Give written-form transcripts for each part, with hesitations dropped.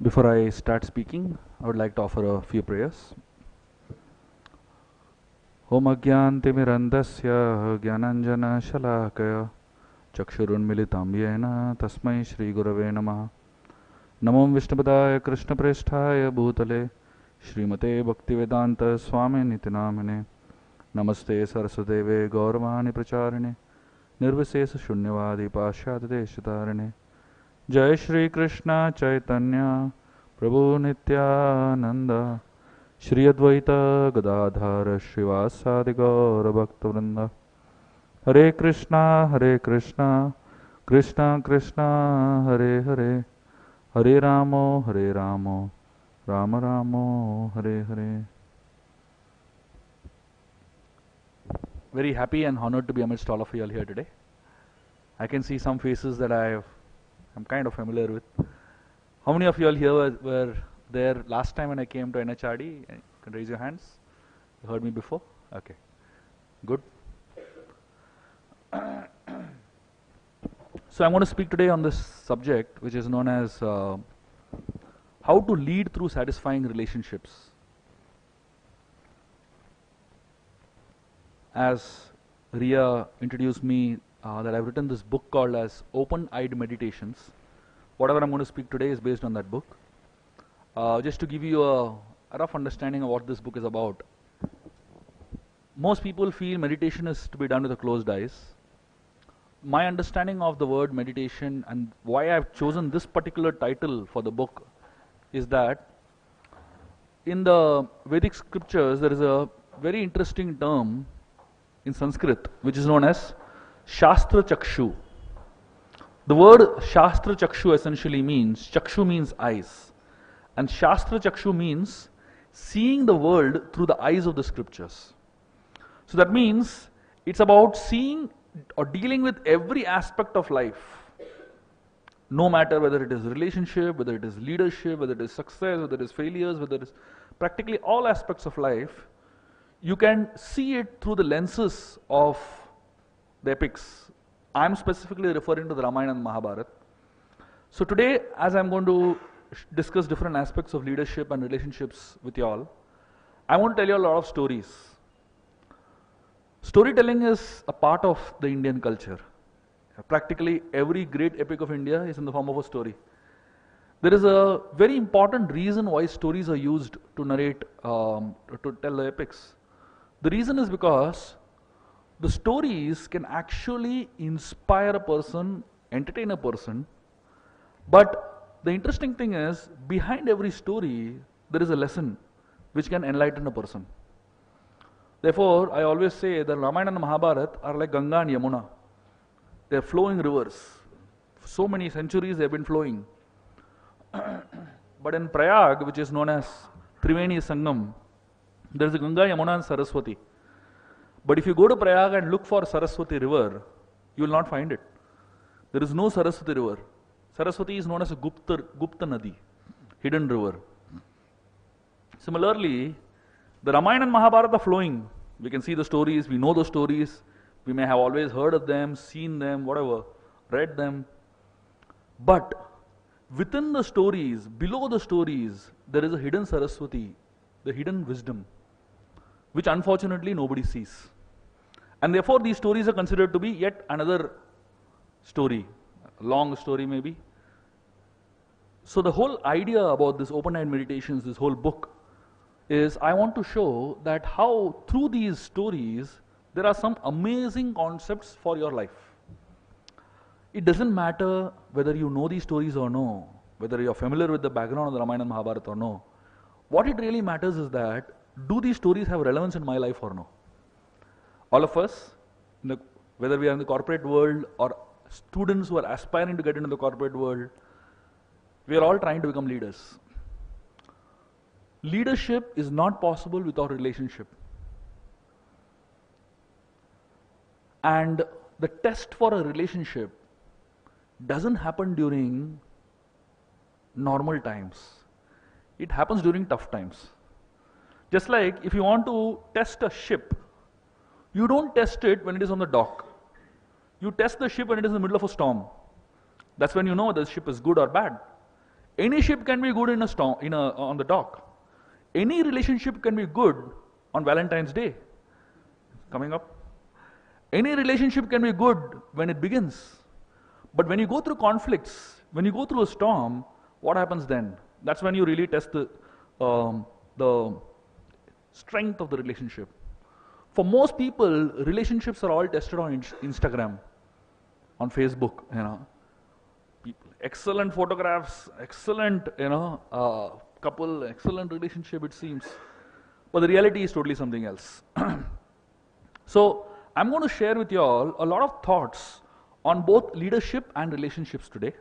Before I start speaking, I would like to offer a few prayers. Om Agyantimirandasya Gyananjana Shalakaya Chakshurunmilitam Yena Tasmai Shri Gurave Namaha Namam Vishnupadaya Krishna Presthaya Bhutale Srimate Bhaktivedanta Swami Nitinamine Namaste Sarasudeve Gauravani Pracharine Nirvisesa Shunyavadi Pashyadeshitarine Jai Shri Krishna Chaitanya Prabhu Nityananda Shri Advaita Gadadhara Srivasadi Gaura Bhakta Hare Krishna Krishna Krishna Hare Hare Hare Ramo Rama Ramo Hare Hare. Very happy and honored to be amidst all of you all here today. I can see some faces that I'm kind of familiar with. How many of you all here were there last time when I came to NHRD? You can raise your hands. You heard me before? Okay. Good. So I'm going to speak today on this subject, which is known as how to lead through satisfying relationships. As Ria introduced me, that I've written this book called as Open-Eyed Meditations. Whatever I'm going to speak today is based on that book. Just to give you a rough understanding of what this book is about. Most people feel meditation is to be done with closed eyes. My understanding of the word meditation and why I've chosen this particular title for the book is that in the Vedic scriptures there is a very interesting term in Sanskrit which is known as Shastra Chakshu. The word Shastra Chakshu essentially means, Chakshu means eyes, and Shastra Chakshu means seeing the world through the eyes of the scriptures. So that means it's about seeing or dealing with every aspect of life, no matter whether it is relationship, whether it is leadership, whether it is success, whether it is failures, whether it is practically all aspects of life. You can see it through the lenses of the epics. I am specifically referring to the Ramayana and Mahabharata. So today, as I am going to discuss different aspects of leadership and relationships with you all, I want to tell you a lot of stories. Storytelling is a part of the Indian culture. Practically every great epic of India is in the form of a story. There is a very important reason why stories are used to narrate, to tell the epics. The reason is because the stories can actually inspire a person, entertain a person, but the interesting thing is, behind every story, there is a lesson which can enlighten a person. Therefore, I always say that Ramayana and Mahabharata are like Ganga and Yamuna. They are flowing rivers. For so many centuries they have been flowing. But in Prayag, which is known as Triveni Sangam, there is a Ganga, Yamuna and Saraswati. But if you go to Prayag and look for Saraswati river, you will not find it. There is no Saraswati river. Saraswati is known as a Gupta Nadi, hidden river. Similarly, the Ramayana and Mahabharata are flowing. We can see the stories, we know the stories, we may have always heard of them, seen them, whatever, read them. But within the stories, below the stories, there is a hidden Saraswati, the hidden wisdom, which unfortunately nobody sees. And therefore these stories are considered to be yet another story, a long story maybe. So the whole idea about this open-eyed meditations, this whole book, is I want to show that how through these stories there are some amazing concepts for your life. It doesn't matter whether you know these stories or no, whether you're familiar with the background of the Ramayana and Mahabharata or no. What it really matters is that, do these stories have relevance in my life or no? All of us, whether we are in the corporate world or students who are aspiring to get into the corporate world, we are all trying to become leaders. Leadership is not possible without relationship. And the test for a relationship doesn't happen during normal times. It happens during tough times. Just like if you want to test a ship, you don't test it when it is on the dock. You test the ship when it is in the middle of a storm. That's when you know whether the ship is good or bad. Any ship can be good in a storm, on the dock. Any relationship can be good on Valentine's Day. Coming up. Any relationship can be good when it begins. But when you go through conflicts, when you go through a storm, what happens then? That's when you really test the strength of the relationship. For most people, relationships are all tested on Instagram, on Facebook, People, excellent photographs, excellent, couple, excellent relationship, it seems. But the reality is totally something else. So, I'm going to share with you all a lot of thoughts on both leadership and relationships today.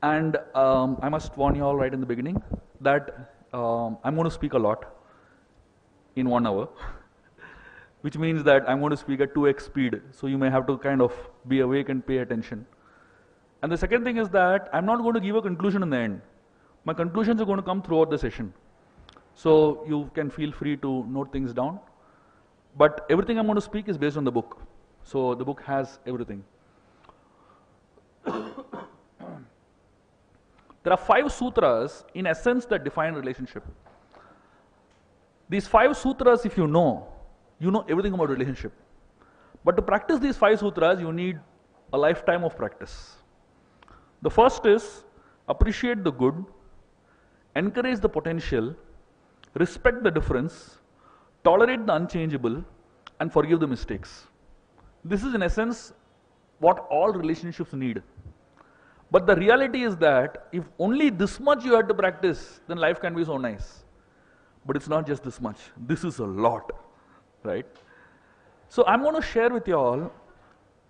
And I must warn you all right in the beginning that I'm going to speak a lot in 1 hour, which means that I'm going to speak at 2x speed. So you may have to kind of be awake and pay attention. And the second thing is that I'm not going to give a conclusion in the end. My conclusions are going to come throughout the session. So you can feel free to note things down. But everything I'm going to speak is based on the book. So the book has everything. There are 5 sutras in essence that define relationship. These 5 sutras, if you know everything about relationship. But to practice these 5 sutras, you need a lifetime of practice. The first is appreciate the good, encourage the potential, respect the difference, tolerate the unchangeable, and forgive the mistakes. This is in essence what all relationships need. But the reality is that if only this much you had to practice, then life can be so nice. But it's not just this much. This is a lot, right? So I'm going to share with you all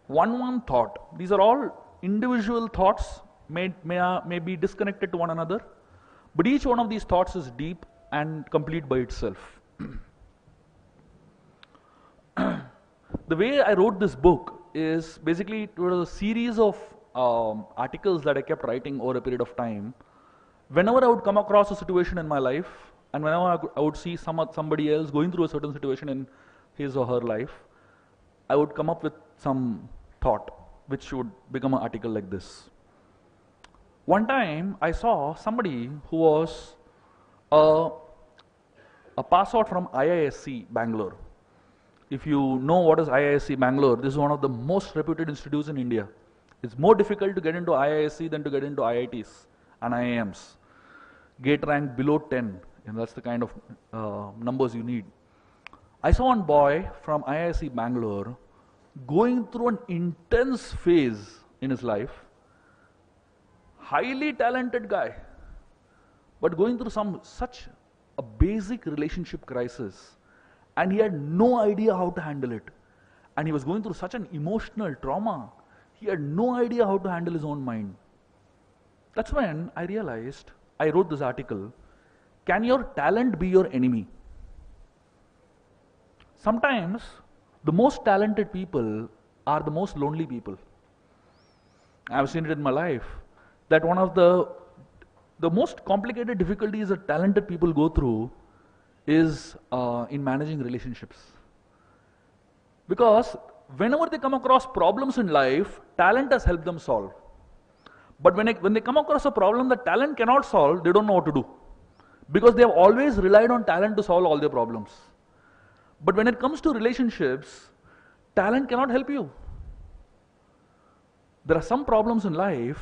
one thought. These are all individual thoughts, may be disconnected to one another, but each one of these thoughts is deep and complete by itself. The way I wrote this book is basically it was a series of articles that I kept writing over a period of time. Whenever I would come across a situation in my life, and whenever I would see somebody else going through a certain situation in his or her life, I would come up with some thought which would become an article like this. One time I saw somebody who was a pass out from IISc Bangalore. If you know what is IISc Bangalore, this is one of the most reputed institutes in India. It's more difficult to get into IISc than to get into IITs and IIMs. Gate rank below 10, and that's the kind of numbers you need. I saw one boy from IISc Bangalore going through an intense phase in his life. Highly talented guy, but going through such a basic relationship crisis, and he had no idea how to handle it. And he was going through such an emotional trauma. He had no idea how to handle his own mind. That's when I realized, I wrote this article, can your talent be your enemy? Sometimes the most talented people are the most lonely people. I've seen it in my life, that one of the most complicated difficulties that talented people go through is in managing relationships. Because whenever they come across problems in life, talent has helped them solve. But when they come across a problem that talent cannot solve, they don't know what to do. Because they have always relied on talent to solve all their problems. But when it comes to relationships, talent cannot help you. There are some problems in life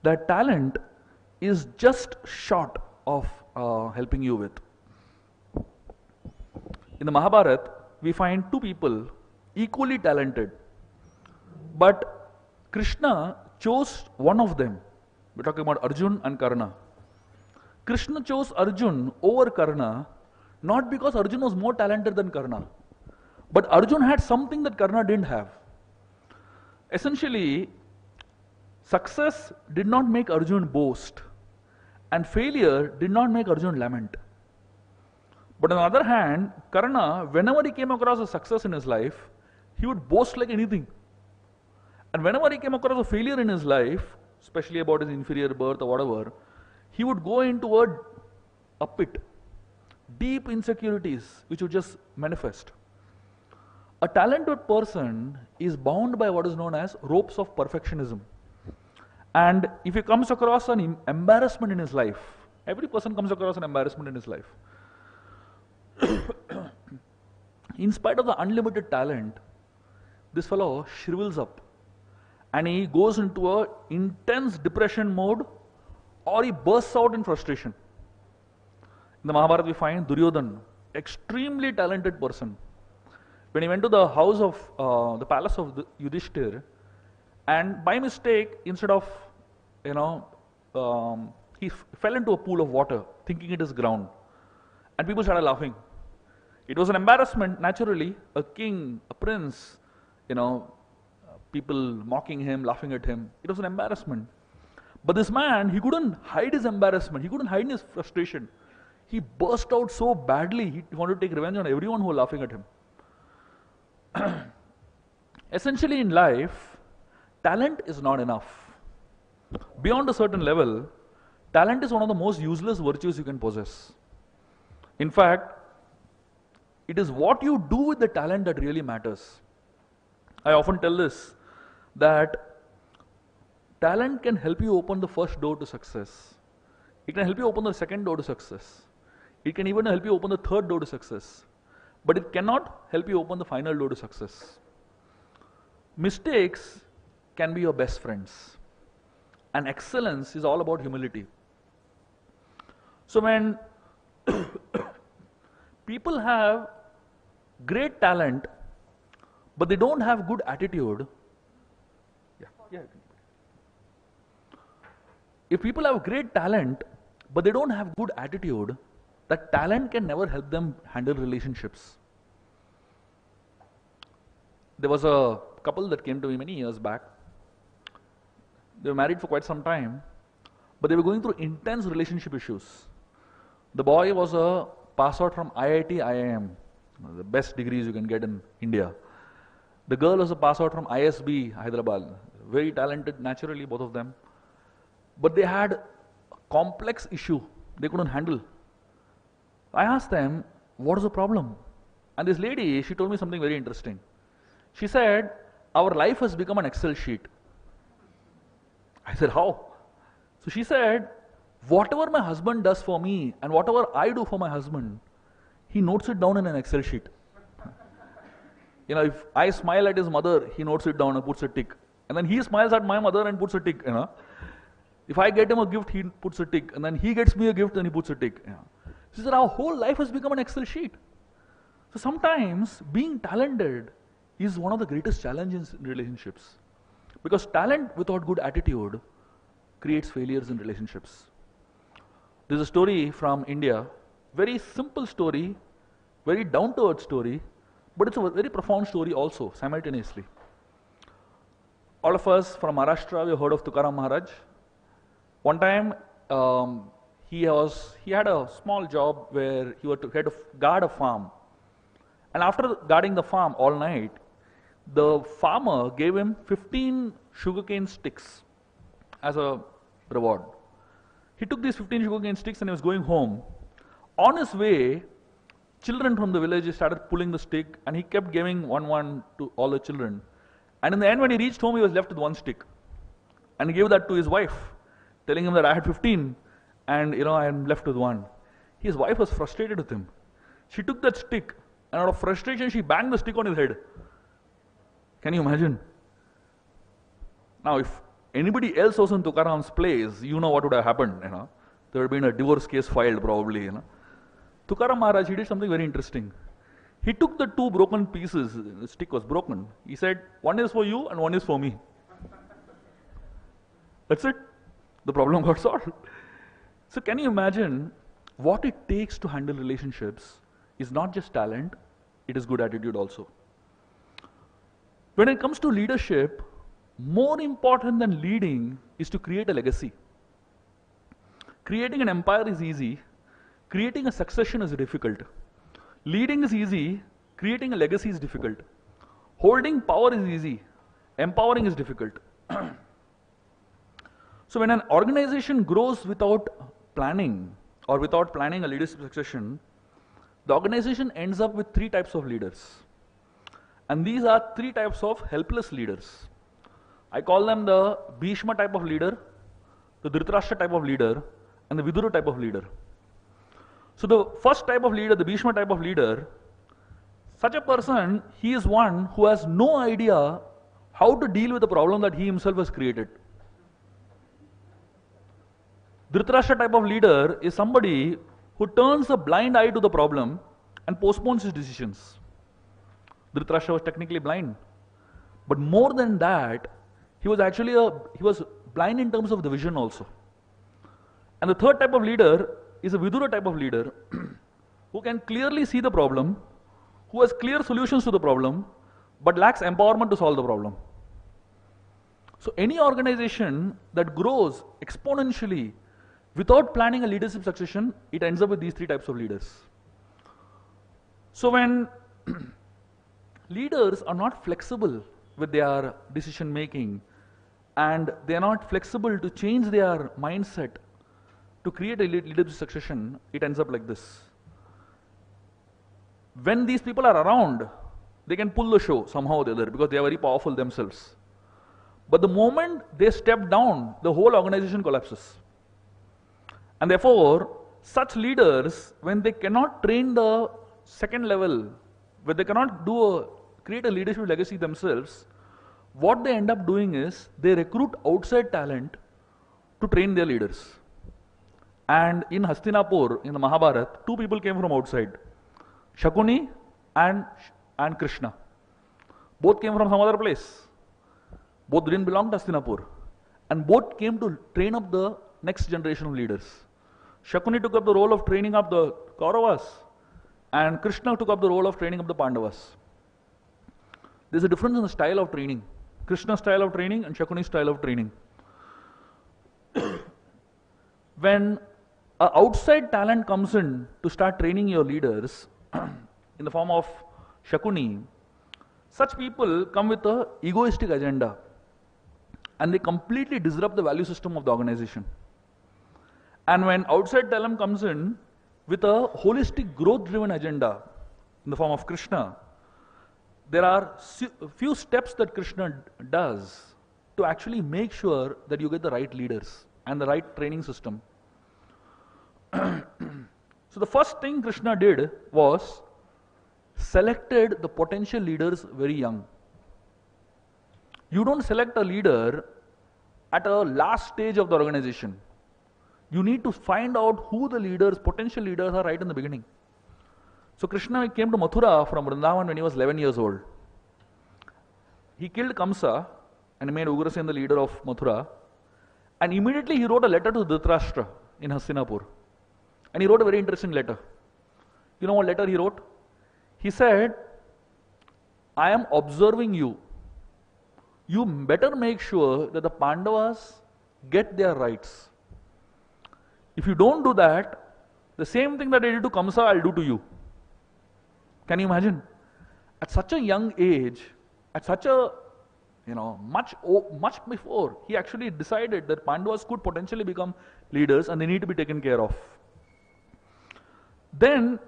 that talent is just short of helping you with. In the Mahabharata, we find 2 people equally talented, but Krishna chose one of them. We're talking about Arjun and Karna. Krishna chose Arjun over Karna, not because Arjun was more talented than Karna, but Arjun had something that Karna didn't have. Essentially, success did not make Arjun boast, and failure did not make Arjun lament. But on the other hand, Karna, whenever he came across a success in his life, he would boast like anything. And whenever he came across a failure in his life, especially about his inferior birth or whatever, he would go into a pit, deep insecurities which would just manifest. A talented person is bound by what is known as ropes of perfectionism. And if he comes across an embarrassment in his life, every person comes across an embarrassment in his life. In spite of the unlimited talent, this fellow shrivels up and he goes into a intense depression mode, or he bursts out in frustration. In the Mahabharata we find Duryodhana, extremely talented person. When he went to the house of the palace of Yudhishthir, and by mistake, instead of, he fell into a pool of water, thinking it is ground. And people started laughing. It was an embarrassment, naturally. A king, a prince, people mocking him, laughing at him. It was an embarrassment. But this man, he couldn't hide his embarrassment. He couldn't hide his frustration. He burst out so badly, he wanted to take revenge on everyone who was laughing at him. Essentially in life, talent is not enough. Beyond a certain level, talent is one of the most useless virtues you can possess. In fact, it is what you do with the talent that really matters. I often tell this, that talent can help you open the first door to success. It can help you open the second door to success. It can even help you open the third door to success. But it cannot help you open the final door to success. Mistakes can be your best friends. And excellence is all about humility. So when people have great talent, but they don't have good attitude, if people have great talent, but they don't have good attitude, that talent can never help them handle relationships. There was a couple that came to me many years back. They were married for quite some time, but they were going through intense relationship issues. The boy was a pass out from IIT, IIM, the best degrees you can get in India. The girl was a pass out from ISB, Hyderabad. Very talented, naturally, both of them. But they had a complex issue they couldn't handle. I asked them, what is the problem? And this lady, she told me something very interesting. She said, our life has become an Excel sheet. I said, how? So she said, whatever my husband does for me and whatever I do for my husband, he notes it down in an Excel sheet. If I smile at his mother, he notes it down and puts a tick. And then he smiles at my mother and puts a tick. If I get him a gift, he puts a tick. And then he gets me a gift and he puts a tick. She said, our whole life has become an Excel sheet. So sometimes being talented is one of the greatest challenges in relationships. Because talent without good attitude creates failures in relationships. There's a story from India, very simple story, very down-to-earth story, but it's a very profound story also, simultaneously. All of us from Maharashtra, we have heard of Tukaram Maharaj. One time, he had a small job where he had to guard a farm. And after guarding the farm all night, the farmer gave him 15 sugarcane sticks as a reward. He took these 15 sugarcane sticks and he was going home. On his way, children from the village started pulling the stick, and he kept giving one to all the children. And in the end, when he reached home, he was left with one stick. And he gave that to his wife, telling him that I had 15 and I am left with one. His wife was frustrated with him. She took that stick and out of frustration, she banged the stick on his head. Can you imagine? Now, if anybody else was in Tukaram's place, you know what would have happened. There would have been a divorce case filed probably. Tukaram Maharaj, he did something very interesting. He took the two broken pieces, the stick was broken. He said, one is for you and one is for me. That's it. The problem got solved. So can you imagine what it takes to handle relationships is not just talent, it is good attitude also. When it comes to leadership, more important than leading is to create a legacy. Creating an empire is easy. Creating a succession is difficult. Leading is easy. Creating a legacy is difficult. Holding power is easy. Empowering is difficult. So when an organization grows without planning or without planning a leadership succession, the organization ends up with three types of leaders. And these are three types of helpless leaders. I call them the Bhishma type of leader, the Dhritarashtra type of leader, and the Vidura type of leader. So the first type of leader, the Bhishma type of leader, such a person, he is one who has no idea how to deal with the problem that he himself has created. Dhritarashtra type of leader is somebody who turns a blind eye to the problem and postpones his decisions. Dhritarashtra was technically blind. But more than that, he was actually he was blind in terms of the vision also. And the third type of leader is a Vidura type of leader who can clearly see the problem, who has clear solutions to the problem, but lacks empowerment to solve the problem. So any organization that grows exponentially without planning a leadership succession, it ends up with these three types of leaders. So when leaders are not flexible with their decision making and they are not flexible to change their mindset to create a leadership succession, it ends up like this. When these people are around, they can pull the show somehow or the other because they are very powerful themselves. But the moment they step down, the whole organization collapses. And therefore, such leaders, when they cannot train the second level, when they cannot create a leadership legacy themselves, what they end up doing is they recruit outside talent to train their leaders. And in Hastinapur, in the Mahabharata, two people came from outside, Shakuni and Krishna. Both came from some other place. Both didn't belong to Hastinapur. And both came to train up the next generation of leaders. Shakuni took up the role of training up the Kauravas, and Krishna took up the role of training up the Pandavas. There's a difference in the style of training. Krishna's style of training and Shakuni's style of training. When an outside talent comes in to start training your leaders in the form of Shakuni, such people come with an egoistic agenda and they completely disrupt the value system of the organization. And when outside talent comes in with a holistic growth-driven agenda in the form of Krishna, there are few steps that Krishna does to actually make sure that you get the right leaders and the right training system. So the first thing Krishna did was selected the potential leaders very young. You don't select a leader at a last stage of the organization. You need to find out who the leaders, potential leaders are right in the beginning. So Krishna came to Mathura from Vrindavan when he was 11 years old. He killed Kamsa and made Ugrasen the leader of Mathura. And immediately he wrote a letter to Dhritarashtra in Hastinapur. And he wrote a very interesting letter. You know what letter he wrote? He said, I am observing you. You better make sure that the Pandavas get their rights. If you don't do that, the same thing that I did to Kamsa, I'll do to you. Can you imagine? At such a young age, at such a, much before, he actually decided that Pandavas could potentially become leaders and they need to be taken care of. Then,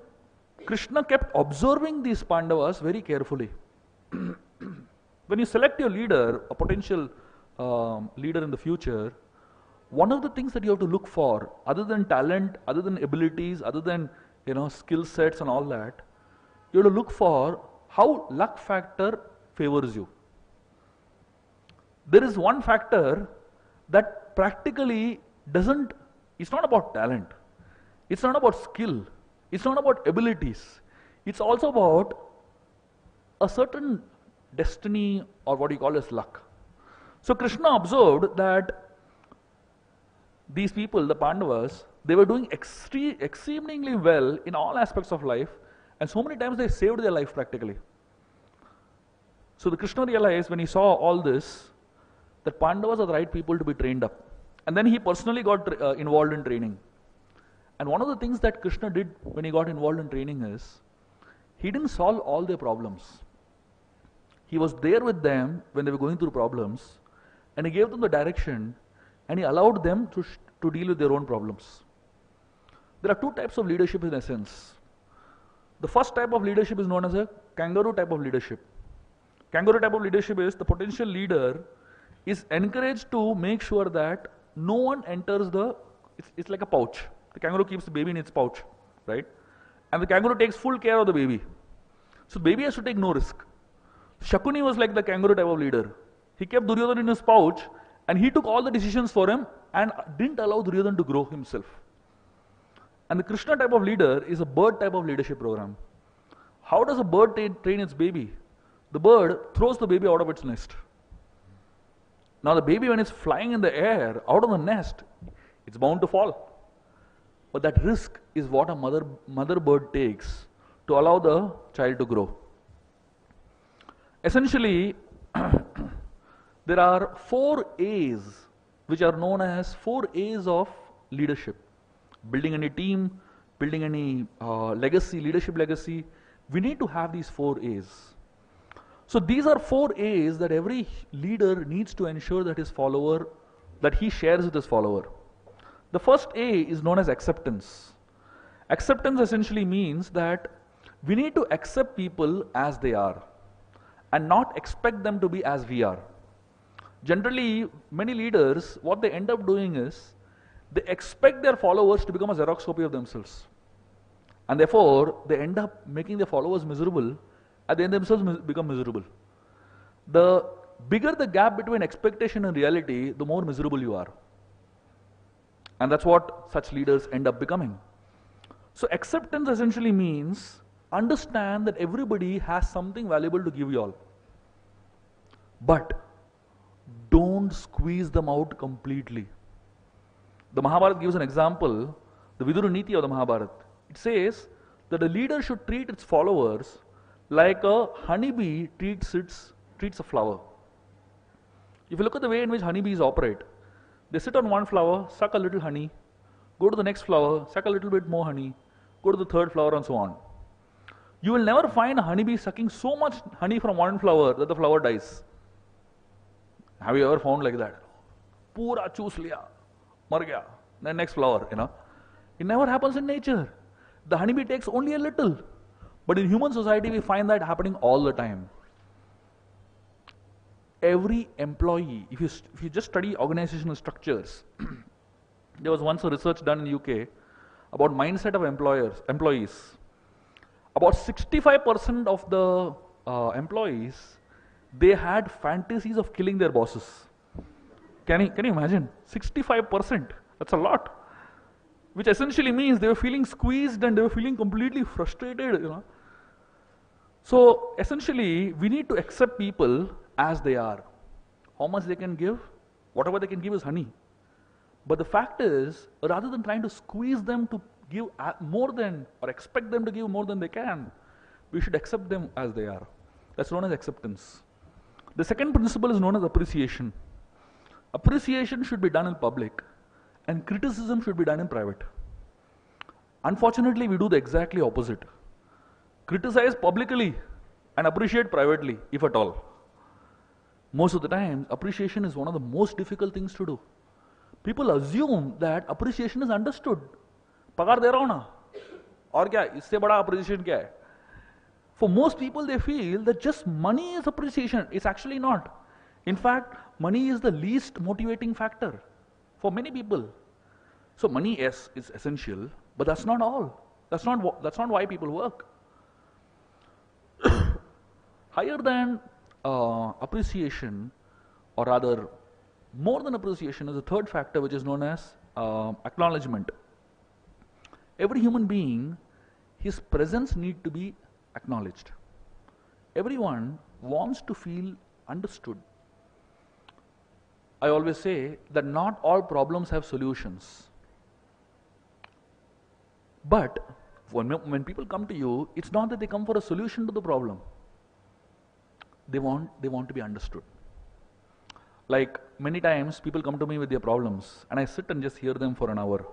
Krishna kept observing these Pandavas very carefully. When you select your leader, a potential leader in the future, one of the things that you have to look for, other than talent, other than abilities, other than skill sets and all that, you have to look for how luck factor favors you. There is one factor that practically it's not about talent, it's not about skill, it's not about abilities, it's also about a certain destiny or what you call as luck. So Krishna observed that these people, the Pandavas, they were doing exceedingly well in all aspects of life, and so many times they saved their life practically. So the Krishna realized when he saw all this, that Pandavas are the right people to be trained up. And then he personally got involved in training. And one of the things that Krishna did when he got involved in training is, he didn't solve all their problems. He was there with them when they were going through problems, and he gave them the direction, and he allowed them to deal with their own problems. There are two types of leadership in essence. The first type of leadership is known as a kangaroo type of leadership. Kangaroo type of leadership is the potential leader is encouraged to make sure that no one enters it's like a pouch. The kangaroo keeps the baby in its pouch, right? And the kangaroo takes full care of the baby. So the baby has to take no risk. Shakuni was like the kangaroo type of leader. He kept Duryodhana in his pouch and he took all the decisions for him and didn't allow Duryodhana to grow himself. And the Krishna type of leader is a bird type of leadership program. How does a bird train its baby? The bird throws the baby out of its nest. Now the baby, when it's flying in the air out of the nest, it's bound to fall. But that risk is what a mother bird takes to allow the child to grow. Essentially, there are 4 A's which are known as 4 A's of leadership. Building any team, building any leadership legacy, we need to have these 4 A's. So these are 4 A's that every leader needs to ensure that that he shares with his follower. The first A is known as acceptance. Acceptance essentially means that we need to accept people as they are and not expect them to be as we are. Generally, many leaders, what they end up doing is, they expect their followers to become a Xerox copy of themselves. And therefore, they end up making their followers miserable, and they themselves become miserable. The bigger the gap between expectation and reality, the more miserable you are. And that's what such leaders end up becoming. So acceptance essentially means understand that everybody has something valuable to give you all. But don't squeeze them out completely. The Mahabharata gives an example, the Viduru Niti of the Mahabharata. It says that a leader should treat its followers like a honeybee treats a flower. If you look at the way in which honeybees operate, they sit on one flower, suck a little honey, go to the next flower, suck a little bit more honey, go to the third flower, and so on. You will never find a honeybee sucking so much honey from one flower that the flower dies. Have you ever found like that? Pura choose liya, mar gaya, then next flower, It never happens in nature. The honeybee takes only a little. But in human society, we find that happening all the time. Every employee, if you just study organizational structures, there was once a research done in UK about mindset of employees. About 65% of the employees, they had fantasies of killing their bosses. Can you imagine? 65%. That's a lot. Which essentially means they were feeling squeezed and they were feeling completely frustrated, So essentially, we need to accept people as they are. How much they can give? Whatever they can give is honey. But the fact is, rather than trying to squeeze them to give more than, or expect them to give more than they can, we should accept them as they are. That's known as acceptance. The second principle is known as appreciation. Appreciation should be done in public, and criticism should be done in private. Unfortunately, we do the exactly opposite. Criticize publicly and appreciate privately, if at all. Most of the time, appreciation is one of the most difficult things to do. People assume that appreciation is understood. Pagar de raha hu na. Aur kya? Isse bada appreciation kya hai? For most people, they feel that just money is appreciation. It's actually not. In fact, money is the least motivating factor for many people. So money, yes, is essential, but that's not all. That's not why people work. Higher than appreciation, or rather more than appreciation, is a third factor which is known as acknowledgement. Every human being, his presence needs to be acknowledged. Everyone wants to feel understood. I always say that not all problems have solutions. But when people come to you, it's not that they come for a solution to the problem. They want to be understood. Like many times people come to me with their problems and I sit and just hear them for an hour.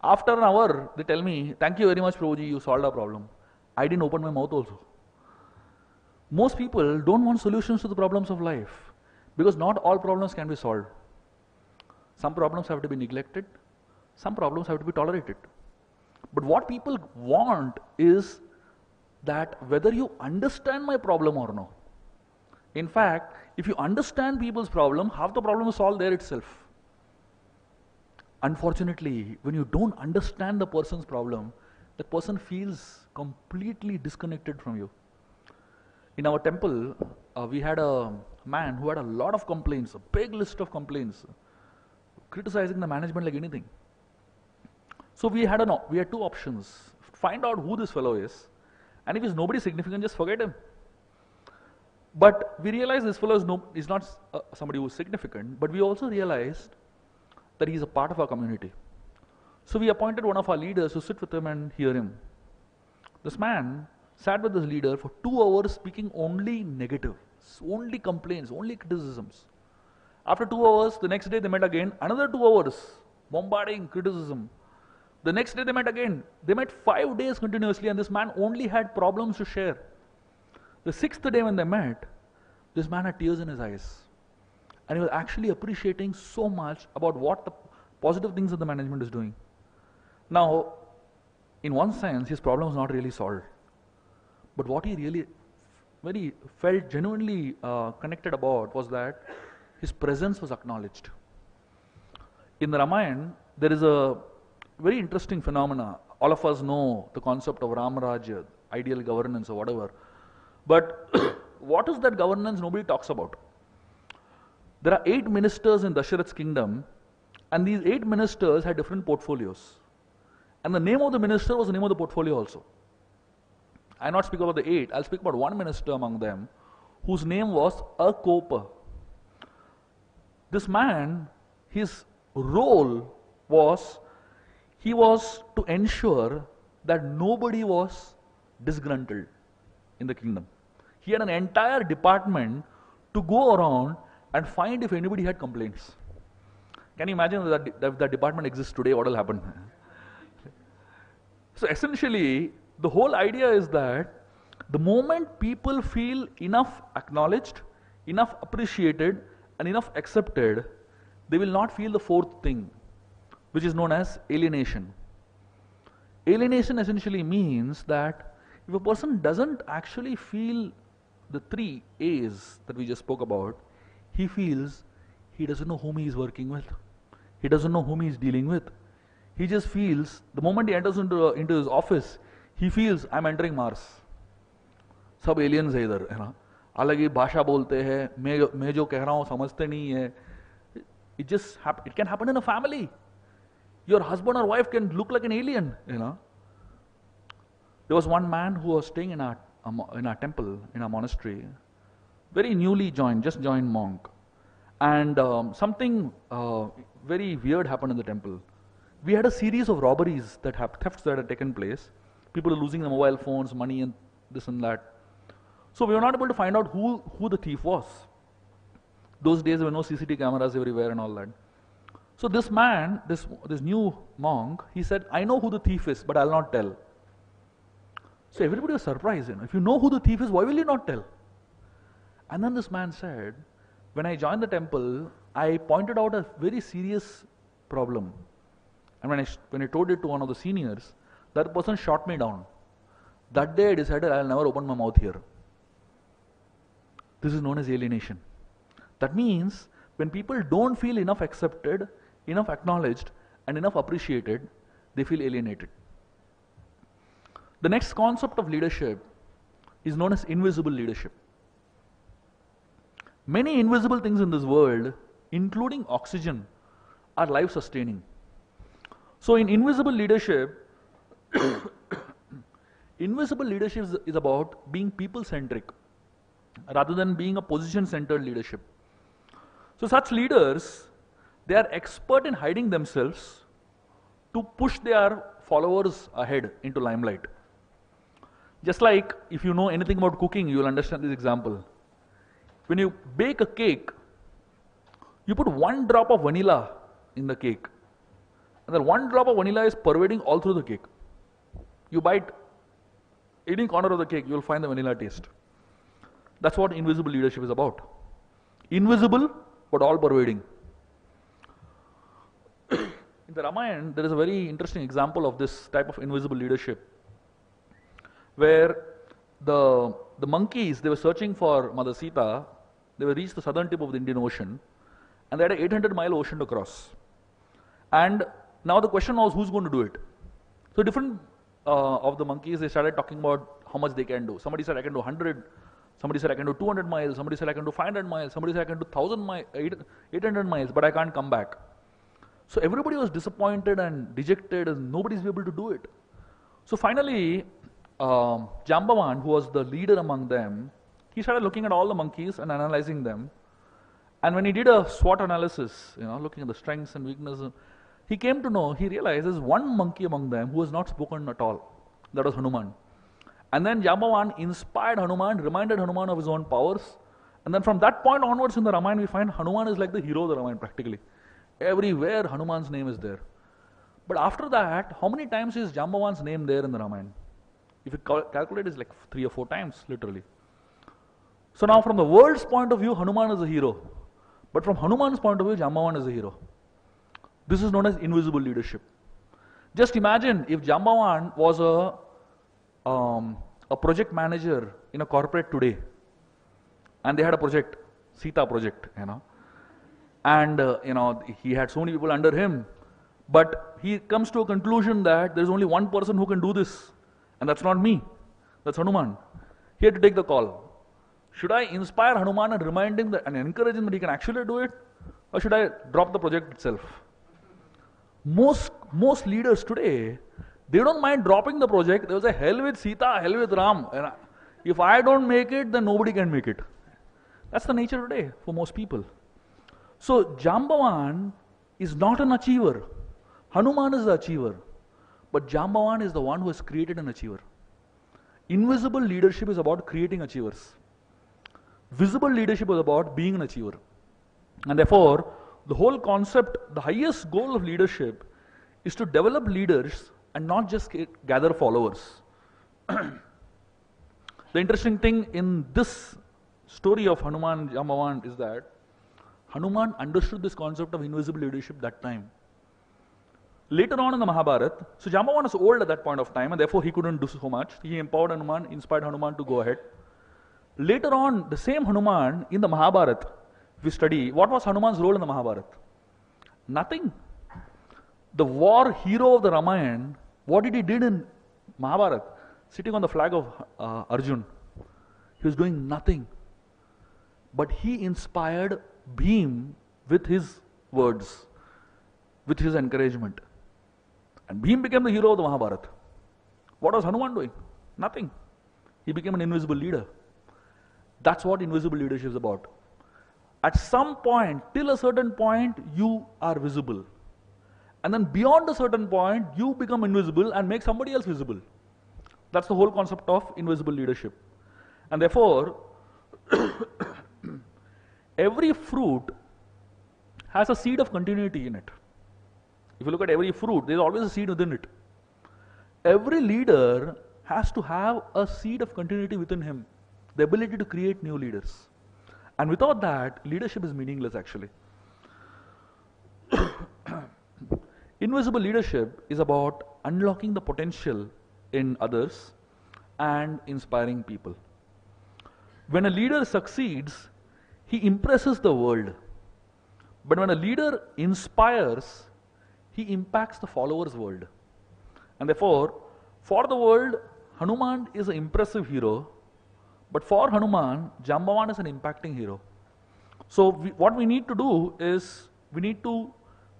After an hour, they tell me, "Thank you very much, Prabhuji, you solved our problem. I didn't open my mouth also." Most people don't want solutions to the problems of life because not all problems can be solved. Some problems have to be neglected, some problems have to be tolerated. But what people want is that whether you understand my problem or no. In fact, if you understand people's problem, half the problem is solved there itself. Unfortunately, when you don't understand the person's problem, the person feels completely disconnected from you. In our temple, we had a man who had a lot of complaints, a big list of complaints, criticizing the management like anything. So we had two options. Find out who this fellow is, and if he's nobody significant, just forget him. But we realized this fellow is not somebody who is significant, but we also realized that he is a part of our community. So we appointed one of our leaders to sit with him and hear him. This man sat with this leader for 2 hours speaking only negative, only complaints, only criticisms. After 2 hours, the next day they met again, another 2 hours, bombarding criticism. The next day they met again. They met 5 days continuously, and this man only had problems to share. The 6th day when they met, this man had tears in his eyes. And he was actually appreciating so much about what the positive things that the management is doing. Now, in one sense, his problem was not really solved. But what he really felt genuinely connected about was that his presence was acknowledged. In the Ramayana, there is a very interesting phenomena. All of us know the concept of Ramarajya, ideal governance or whatever. But what is that governance nobody talks about? There are 8 ministers in Dasharath's kingdom, and these 8 ministers had different portfolios. And the name of the minister was the name of the portfolio also. I will not speak about the 8, I'll speak about one minister among them, whose name was Akopa. This man, his role was, he was to ensure that nobody was disgruntled in the kingdom. He had an entire department to go around and find if anybody had complaints. Can you imagine that if that department exists today, what will happen? So essentially, the whole idea is that the moment people feel enough acknowledged, enough appreciated, and enough accepted, they will not feel the 4th thing, which is known as alienation. Alienation essentially means that if a person doesn't actually feel the 3 A's that we just spoke about, he feels he doesn't know whom he is working with. He doesn't know whom he is dealing with. He just feels, the moment he enters into his office, he feels, I'm entering Mars. सब aliens है इधर, है ना? अलग ही भाषा बोलते हैं, मैं जो कह रहा हूँ समझते नहीं है. It can happen in a family. Your husband or wife can look like an alien, you know. There was one man who was staying in our temple, in our monastery, very newly joined, just joined monk. And something very weird happened in the temple. We had a series of robberies thefts that had taken place. People are losing their mobile phones, money and this and that. So we were not able to find out who the thief was. Those days there were no CCTV cameras everywhere and all that. So this man, this new monk, he said, I know who the thief is, but I'll not tell. So everybody was surprised. You know, if you know who the thief is, why will you not tell? And then this man said, when I joined the temple, I pointed out a very serious problem. And when I told it to one of the seniors, that person shot me down. That day I decided I'll never open my mouth here. This is known as alienation. That means when people don't feel enough accepted, enough acknowledged, and enough appreciated, they feel alienated. The next concept of leadership is known as invisible leadership. Many invisible things in this world, including oxygen, are life-sustaining. So in invisible leadership, invisible leadership is about being people-centric rather than being a position-centered leadership. So such leaders, they are expert in hiding themselves to push their followers ahead into limelight. Just like if you know anything about cooking, you will understand this example. When you bake a cake, you put 1 drop of vanilla in the cake. And that 1 drop of vanilla is pervading all through the cake. You bite any corner of the cake, you will find the vanilla taste. That's what invisible leadership is about. Invisible, but all pervading. In the Ramayana, there is a very interesting example of this type of invisible leadership, where the monkeys, they were searching for Mother Sita, They were reached the southern tip of the Indian Ocean, and they had an 800-mile ocean to cross. And now the question was, who's going to do it? So different of the monkeys, they started talking about how much they can do. Somebody said, I can do 100. Somebody said, I can do 200 miles. Somebody said, I can do 500 miles. Somebody said, I can do 1,000 miles, 800 miles, but I can't come back. So everybody was disappointed and dejected, and nobody's able to do it. So finally, Jambavan, who was the leader among them, he started looking at all the monkeys and analyzing them. And when he did a SWOT analysis, looking at the strengths and weaknesses, he came to know, he realized there's one monkey among them who has not spoken at all. That was Hanuman. And then Jambavan inspired Hanuman, reminded Hanuman of his own powers. And then from that point onwards in the Ramayana, we find Hanuman is like the hero of the Ramayana practically. Everywhere Hanuman's name is there. But after that, how many times is Jambavan's name there in the Ramayana? If you calculate, it's like 3 or 4 times, literally. So now from the world's point of view, Hanuman is a hero. But from Hanuman's point of view, Jambavan is a hero. This is known as invisible leadership. Just imagine if Jambavan was a project manager in a corporate today, and they had a project, Sita project, and he had so many people under him, but he comes to a conclusion that there is only one person who can do this, and that's not me, that's Hanuman. He had to take the call. Should I inspire Hanuman and remind him that, and encourage him that he can actually do it, or should I drop the project itself? Most leaders today, they don't mind dropping the project. They will say, hell with Sita, hell with Ram. If I don't make it, then nobody can make it. That's the nature today for most people. So Jambavan is not an achiever. Hanuman is the achiever. But Jambavan is the one who has created an achiever. Invisible leadership is about creating achievers. Visible leadership is about being an achiever. And therefore, the whole concept, the highest goal of leadership is to develop leaders and not just gather followers. The interesting thing in this story of Hanuman and Jambavan is that Hanuman understood this concept of invisible leadership that time. Later on in the Mahabharata, so Jambavan was old at that point of time and therefore he couldn't do so much. He empowered Hanuman, inspired Hanuman to go ahead. Later on, the same Hanuman in the Mahabharata, if we study, what was Hanuman's role in the Mahabharata? Nothing. The war hero of the Ramayana, what did he did in Mahabharata? Sitting on the flag of Arjun. He was doing nothing. But he inspired Bhim with his words, with his encouragement. And Bhim became the hero of the Mahabharata. What was Hanuman doing? Nothing. He became an invisible leader. That's what invisible leadership is about. At some point, till a certain point, you are visible. And then beyond a certain point, you become invisible and make somebody else visible. That's the whole concept of invisible leadership. And therefore, every fruit has a seed of continuity in it. If you look at every fruit, there is always a seed within it. Every leader has to have a seed of continuity within him, the ability to create new leaders. And without that, leadership is meaningless actually. Invisible leadership is about unlocking the potential in others and inspiring people. When a leader succeeds, he impresses the world. But when a leader inspires, he impacts the followers' world. And therefore, for the world, Hanuman is an impressive hero, but for Hanuman, Jambavan is an impacting hero. So what we need to do is, we need to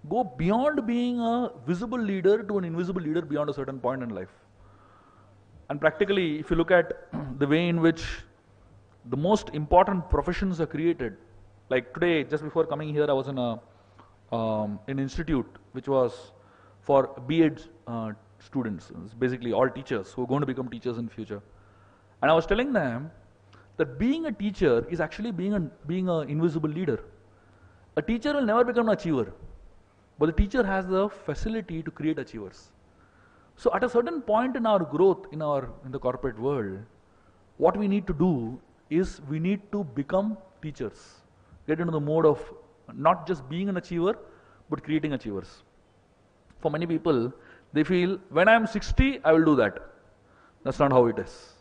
go beyond being a visible leader to an invisible leader beyond a certain point in life. And practically, if you look at the way in which the most important professions are created, like today, just before coming here, I was in an institute which was for B.Ed students, it's basically all teachers who are going to become teachers in future. And I was telling them that being a teacher is actually being an invisible leader. A teacher will never become an achiever, but the teacher has the facility to create achievers. So at a certain point in our growth in the corporate world, what we need to do is we need to become teachers. Get into the mode of not just being an achiever, but creating achievers. For many people, they feel, when I am 60, I will do that. That's not how it is.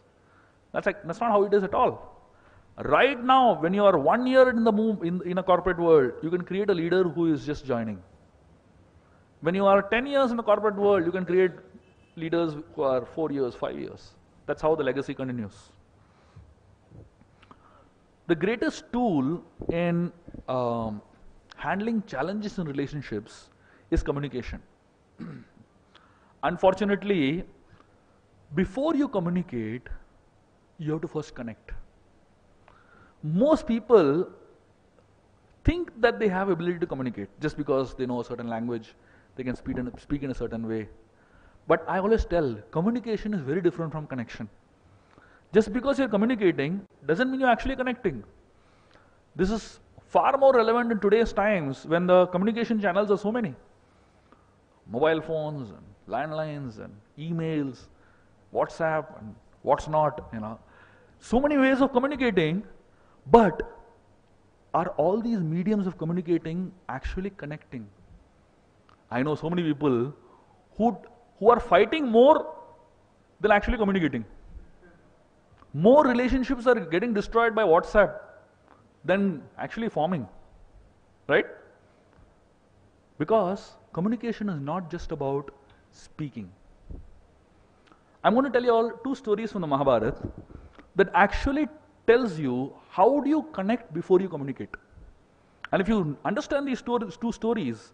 That's not how it is at all. Right now, when you are 1 year in the in a corporate world, you can create a leader who is just joining. When you are 10 years in the corporate world, you can create leaders who are 4 years, 5 years. That's how the legacy continues. The greatest tool in handling challenges in relationships is communication. Unfortunately, before you communicate, you have to first connect. Most people think that they have ability to communicate just because they know a certain language, they can speak in a certain way. But I always tell, communication is very different from connection. Just because you're communicating doesn't mean you're actually connecting. This is far more relevant in today's times when the communication channels are so many. Mobile phones and landlines and emails, WhatsApp and what's not, So many ways of communicating, but are all these mediums of communicating actually connecting? I know so many people who are fighting more than actually communicating. More relationships are getting destroyed by WhatsApp than actually forming, right? Because communication is not just about speaking. I'm going to tell you all 2 stories from the Mahabharata that actually tells you how do you connect before you communicate. And if you understand these 2 stories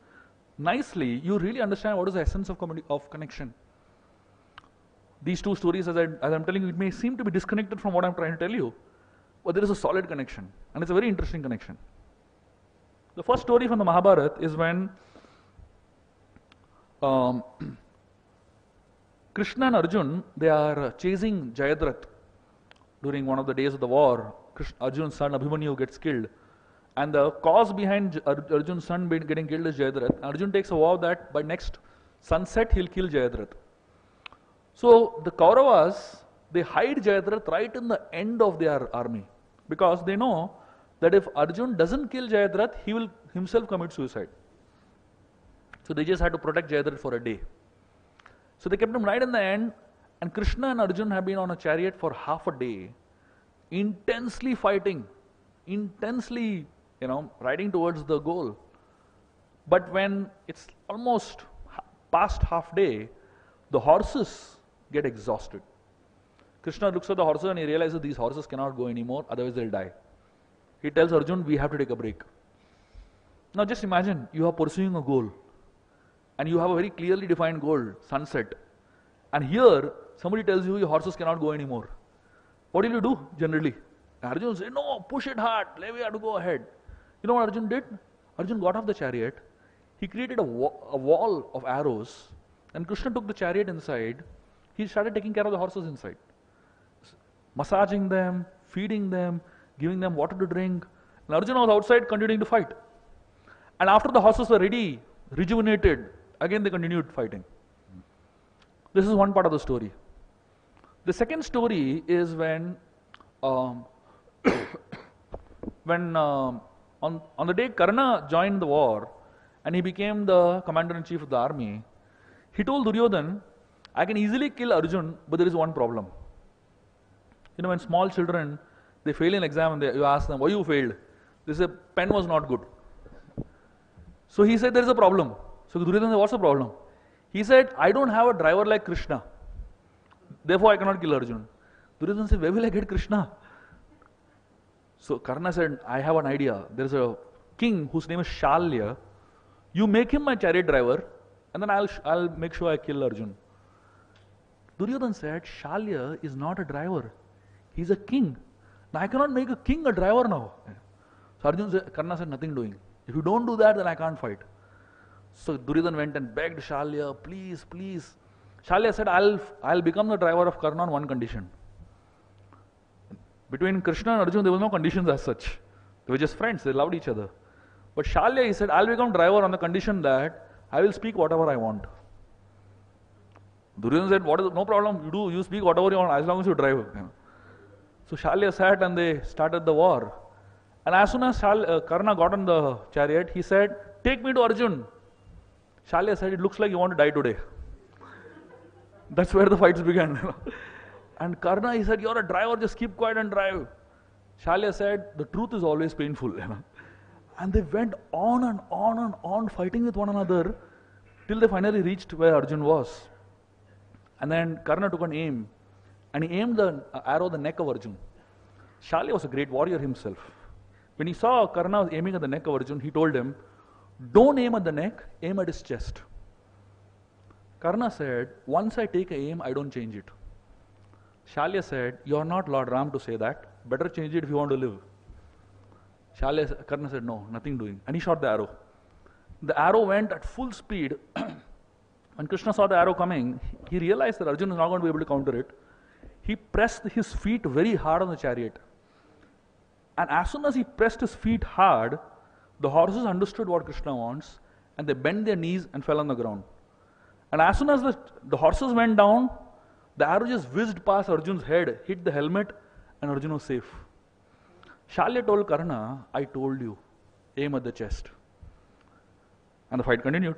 nicely, you really understand what is the essence of connection. These 2 stories, as I'm telling you, it may seem to be disconnected from what I'm trying to tell you, but there is a solid connection, and it's a very interesting connection. The first story from the Mahabharata is when Krishna and Arjun, they are chasing Jayadratha during one of the days of the war. Arjun's son Abhimanyu gets killed, and the cause behind Arjun's son getting killed is Jayadratha. Arjun takes a vow that by next sunset he'll kill Jayadratha. So the Kauravas, they hide Jayadratha right in the end of their army, because they know that if Arjun doesn't kill Jayadratha, he will himself commit suicide. So they just had to protect Jayadratha for a day. So they kept him right in the end, and Krishna and Arjun have been on a chariot for half a day, intensely fighting, intensely, riding towards the goal. But when it's almost past half day, the horses get exhausted. Krishna looks at the horses and he realizes these horses cannot go anymore, otherwise they'll die. He tells Arjun, we have to take a break. Now just imagine, you are pursuing a goal, and you have a very clearly defined goal, sunset. And here, somebody tells you your horses cannot go anymore. What will you do generally? Arjun says, no, push it hard, we have to go ahead. You know what Arjun did? Arjun got off the chariot, he created a wall of arrows, and Krishna took the chariot inside. He started taking care of the horses inside, massaging them, feeding them, giving them water to drink. And Arjun was outside continuing to fight. And after the horses were ready, rejuvenated, again they continued fighting. This is one part of the story. The second story is when on the day Karna joined the war and he became the commander-in-chief of the army, he told Duryodhan, I can easily kill Arjun, but there is one problem. When small children, they fail in exam and you ask them, why you failed? They say, pen was not good. So he said, there is a problem. So Duryodhan said, what's the problem? He said, I don't have a driver like Krishna. Therefore I cannot kill Arjun. Duryodhan said, where will I get Krishna? So Karna said, I have an idea. There is a king whose name is Shalya. You make him my chariot driver, and then I'll make sure I kill Arjun. Duryodhan said, Shalya is not a driver. He's a king. Now I cannot make a king a driver now. So Karna said, nothing doing. If you don't do that, then I can't fight. So Duryodhan went and begged Shalya, please, please. Shalya said, I'll become the driver of Karna on one condition. Between Krishna and Arjun, there was no conditions as such. They were just friends, they loved each other. But Shalya, he said, I'll become driver on the condition that I will speak whatever I want. Duryodhan said, no problem, you speak whatever you want as long as you drive. So Shalya sat and they started the war. And as soon as Karna got on the chariot, he said, take me to Arjun. Shalya said, it looks like you want to die today. That's where the fights began. And Karna, he said, you're a driver, just keep quiet and drive. Shalya said, the truth is always painful. And they went on and on and on fighting with one another till they finally reached where Arjun was. And then Karna took an aim and he aimed the arrow at the neck of Arjun. Shalya was a great warrior himself. When he saw Karna aiming at the neck of Arjun, he told him, don't aim at the neck, aim at his chest. Karna said, once I take a aim, I don't change it. Shalya said, you are not Lord Ram to say that. Better change it if you want to live. Karna said, no, nothing doing. And he shot the arrow. The arrow went at full speed. When Krishna saw the arrow coming, he realized that Arjuna is not going to be able to counter it. He pressed his feet very hard on the chariot. And as soon as he pressed his feet hard, the horses understood what Krishna wants and they bent their knees and fell on the ground. And as soon as the horses went down, the arrow just whizzed past Arjun's head, hit the helmet, and Arjuna was safe. Shalya told Karna, I told you, aim at the chest. And the fight continued.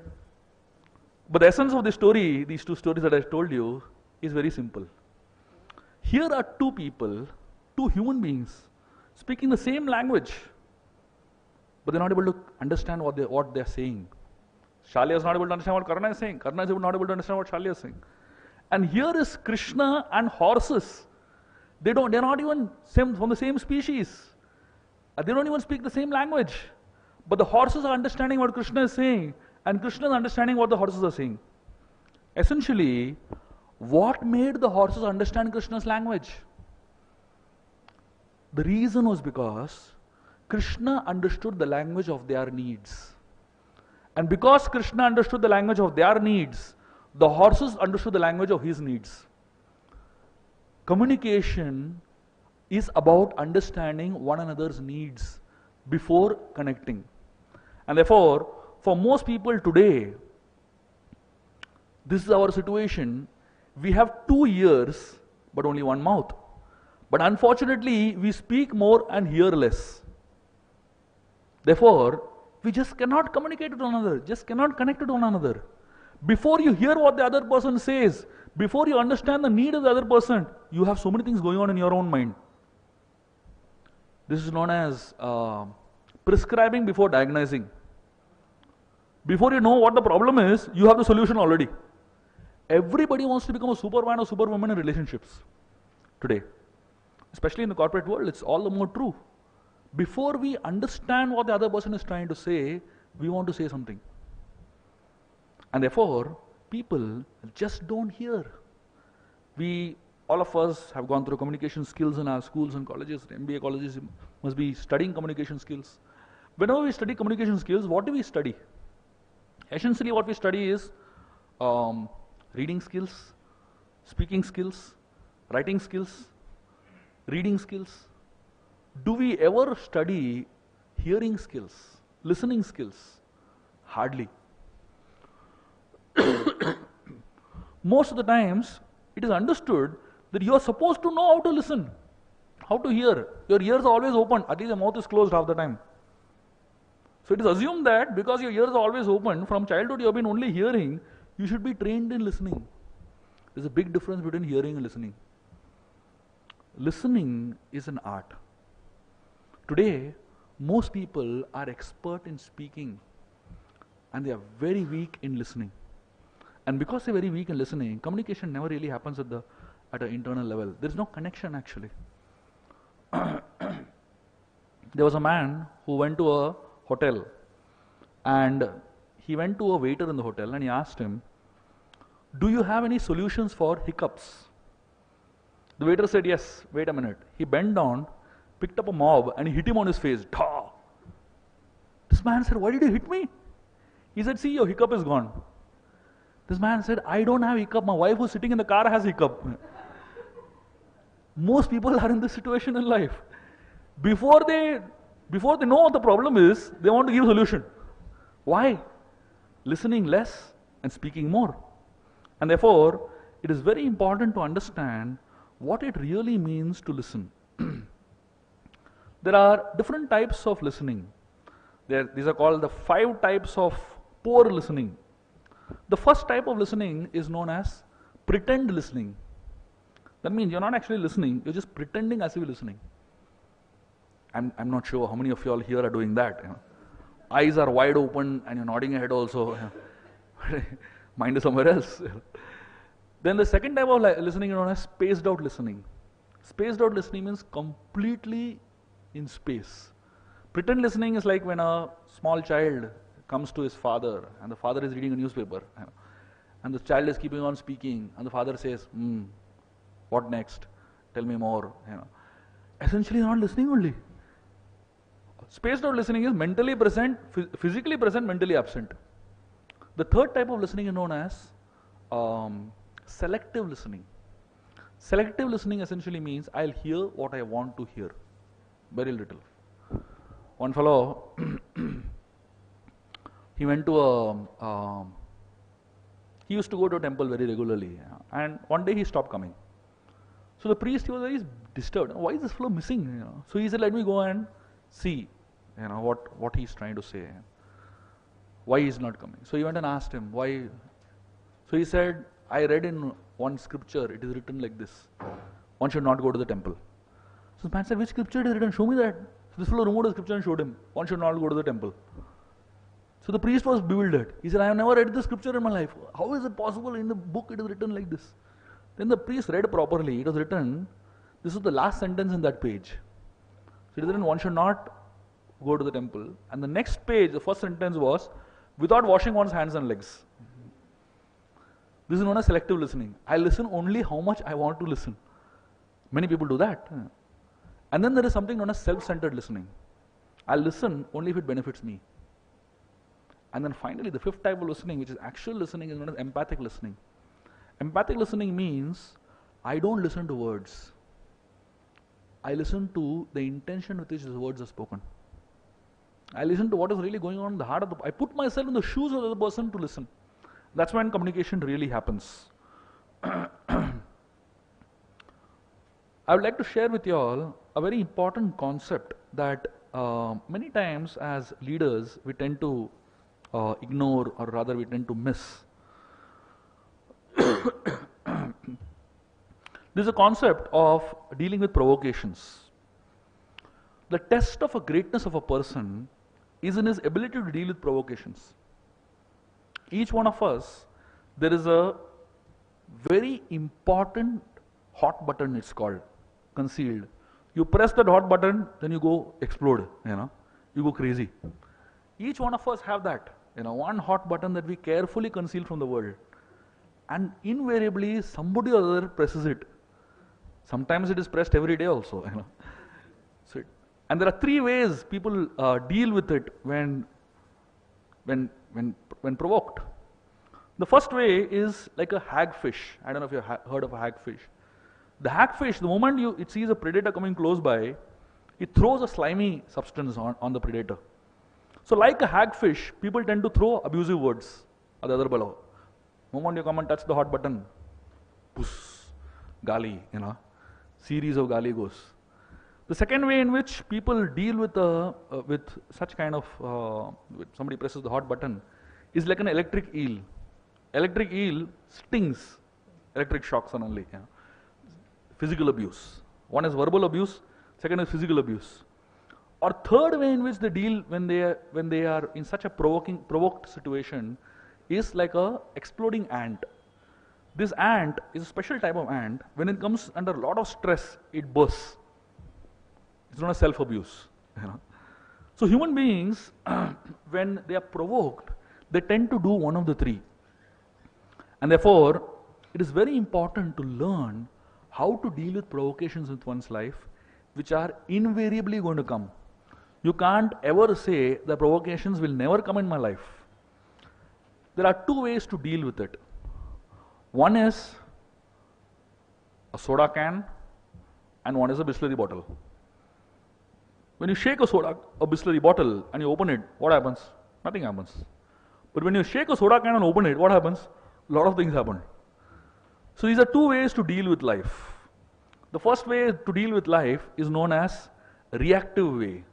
But the essence of the story, these two stories that I told you, is very simple. Here are two people, two human beings, speaking the same language, but they're not able to understand what they're saying. Shalya is not able to understand what Karna is saying. Karna is not able to understand what Shalya is saying. And here is Krishna and horses. They're not even from the same species. They don't even speak the same language. But the horses are understanding what Krishna is saying, and Krishna is understanding what the horses are saying. Essentially, what made the horses understand Krishna's language? The reason was because Krishna understood the language of their needs. And because Krishna understood the language of their needs, the horses understood the language of his needs. Communication is about understanding one another's needs before connecting. And therefore, for most people today, this is our situation. We have 2 ears, but only one mouth. But unfortunately, we speak more and hear less. Therefore, we just cannot communicate with one another, just cannot connect with one another. Before you hear what the other person says, before you understand the need of the other person, you have so many things going on in your own mind. This is known as prescribing before diagnosing. Before you know what the problem is, you have the solution already. Everybody wants to become a superman or superwoman in relationships today. Especially in the corporate world, it's all the more true. Before we understand what the other person is trying to say, we want to say something. And therefore, people just don't hear. All of us have gone through communication skills in our schools and colleges, MBA colleges, must be studying communication skills. Whenever we study communication skills, what do we study? Essentially what we study is reading skills, speaking skills, writing skills, reading skills. Do we ever study hearing skills, listening skills? Hardly. Most of the times, it is understood that you are supposed to know how to listen, how to hear. Your ears are always open, at least your mouth is closed half the time. So it is assumed that because your ears are always open, from childhood you have been only hearing, you should be trained in listening. There's a big difference between hearing and listening. Listening is an art. Today, most people are expert in speaking and they are very weak in listening. And because they're very weak in listening, communication never really happens at an internal level. There is no connection actually. There was a man who went to a hotel and he went to a waiter in the hotel and he asked him, do you have any solutions for hiccups? The waiter said, yes, wait a minute. He bent down, picked up a mop and he hit him on his face. Dah! This man said, why did you hit me? He said, see, your hiccup is gone. This man said, I don't have hiccup. My wife who's sitting in the car has hiccup. Most people are in this situation in life. Before they know what the problem is, they want to give a solution. Why? Listening less and speaking more. And therefore, it is very important to understand what it really means to listen. There are different types of listening. These are called the 5 types of poor listening. The first type of listening is known as pretend listening. That means you're not actually listening, you're just pretending as if you're listening. I'm not sure how many of you all here are doing that. Eyes are wide open and you're nodding your head also. Mind is somewhere else. Then the second type of listening is known as spaced out listening. Spaced out listening means completely in space. Pretend listening is like when a small child comes to his father and the father is reading a newspaper and the child is keeping on speaking and the father says, what next? Tell me more. Essentially not listening only. Spaced out listening is mentally present, physically present, mentally absent. The third type of listening is known as selective listening. Selective listening essentially means I'll hear what I want to hear. Very little. One fellow, he went to he used to go to a temple very regularly, and one day he stopped coming. So the priest, he was very disturbed. Why is this fellow missing? So he said, let me go and see what he's trying to say. Why he's not coming. So he went and asked him, why? So he said, I read in one scripture, it is written like this. One should not go to the temple. So the man said, which scripture it is written? Show me that. So this fellow removed the scripture and showed him. One should not go to the temple. So the priest was bewildered. He said, I have never read the scripture in my life. How is it possible in the book it is written like this? Then the priest read properly. It was written, this is the last sentence in that page. So it is written, one should not go to the temple. And the next page, the first sentence was, without washing one's hands and legs. This is known as selective listening. I listen only how much I want to listen. Many people do that. And then there is something known as self-centered listening. I listen only if it benefits me. And then finally, the fifth type of listening, which is actual listening, is known as empathic listening. Empathic listening means I don't listen to words. I listen to the intention with which the words are spoken. I listen to what is really going on in the heart of I put myself in the shoes of the other person to listen. That's when communication really happens. I would like to share with you all a very important concept that many times as leaders we tend to ignore, or rather we tend to miss. This is a concept of dealing with provocations. The test of a greatness of a person is in his ability to deal with provocations. Each one of us, there is a very important hot button, it's called, concealed. You press that hot button, then you go explode, you go crazy. Each one of us have that, one hot button that we carefully conceal from the world. And invariably, somebody or other presses it. Sometimes it is pressed every day also, So and there are three ways people deal with it when provoked. The first way is like a hagfish. I don't know if you've heard of a hagfish. The hagfish, the moment it sees a predator coming close by, it throws a slimy substance on the predator. So like a hagfish, people tend to throw abusive words at the other fellow. The moment you come and touch the hot button, puss, gali, series of gali goes. The second way in which people deal with such kind of, somebody presses the hot button, is like an electric eel. Electric eel stings. Electric shocks are only. Physical abuse. One is verbal abuse, second is physical abuse. Or third way in which they deal when they are in such a provoked situation is like a exploding ant. This ant is a special type of ant. When it comes under a lot of stress, it bursts. It's not a self-abuse. So human beings, when they are provoked, they tend to do one of the three. And therefore, it is very important to learn how to deal with provocations in one's life, which are invariably going to come. You can't ever say the provocations will never come in my life. There are two ways to deal with it. One is a soda can and one is a Bisleri bottle. When you shake a Bisleri bottle and you open it, what happens? Nothing happens. But when you shake a soda can and open it, what happens? A lot of things happen. So these are two ways to deal with life. The first way to deal with life is known as reactive way.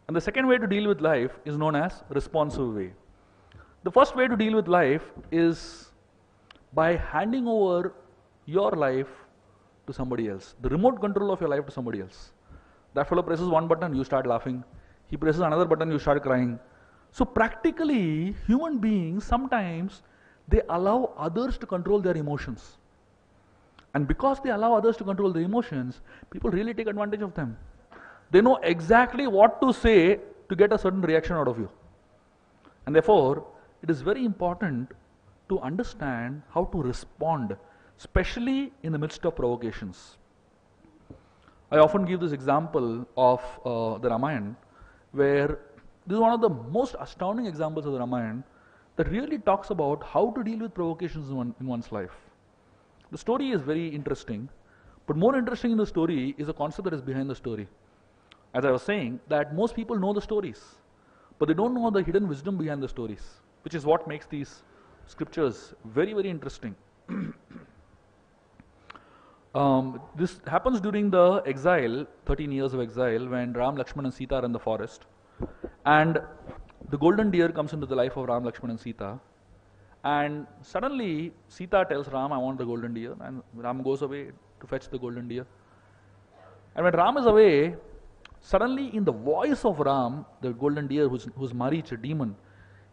And the second way to deal with life is known as responsive way. The first way to deal with life is by handing over your life to somebody else, the remote control of your life to somebody else. That fellow presses one button, you start laughing. He presses another button, you start crying. So practically, human beings sometimes they allow others to control their emotions. And because they allow others to control their emotions, people really take advantage of them. They know exactly what to say to get a certain reaction out of you. And therefore, it is very important to understand how to respond, especially in the midst of provocations. I often give this example of the Ramayana, where this is one of the most astounding examples of the Ramayana that really talks about how to deal with provocations in one's life. The story is very interesting, but more interesting in the story is the concept that is behind the story. As I was saying, that most people know the stories, but they don't know the hidden wisdom behind the stories, which is what makes these scriptures very, very interesting. This happens during the exile, 13 years of exile, when Ram, Lakshmana and Sita are in the forest. And the golden deer comes into the life of Ram, Lakshmana and Sita. And suddenly, Sita tells Ram, I want the golden deer. And Ram goes away to fetch the golden deer. And when Ram is away, suddenly in the voice of Ram, the golden deer, who's Marich, a demon,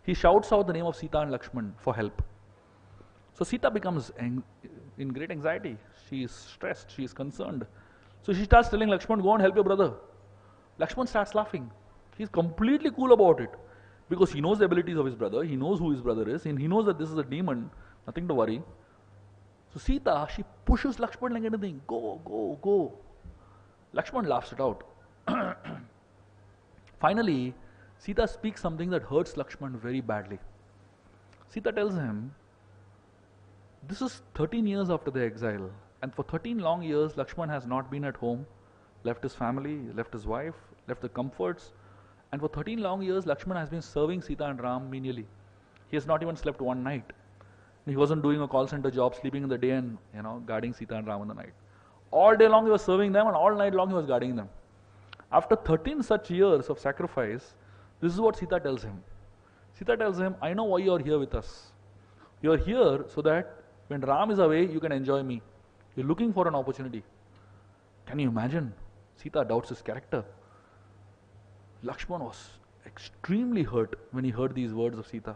he shouts out the name of Sita and Lakshman for help. So Sita becomes in great anxiety. She is stressed, she is concerned. So she starts telling Lakshman, go and help your brother. Lakshman starts laughing. He's completely cool about it, because he knows the abilities of his brother, he knows who his brother is, and he knows that this is a demon, nothing to worry. So Sita, she pushes Lakshman like anything, go, go, go. Lakshman laughs it out. Finally, Sita speaks something that hurts Lakshman very badly. Sita tells him, this is 13 years after the exile, and for 13 long years, Lakshman has not been at home, left his family, left his wife, left the comforts, and for 13 long years, Lakshman has been serving Sita and Ram menially. He has not even slept one night. He wasn't doing a call center job, sleeping in the day and guarding Sita and Ram in the night. All day long he was serving them, and all night long he was guarding them. After 13 such years of sacrifice, this is what Sita tells him. Sita tells him, I know why you are here with us. You are here so that when Ram is away, you can enjoy me. You're looking for an opportunity. Can you imagine? Sita doubts his character. Lakshman was extremely hurt when he heard these words of Sita.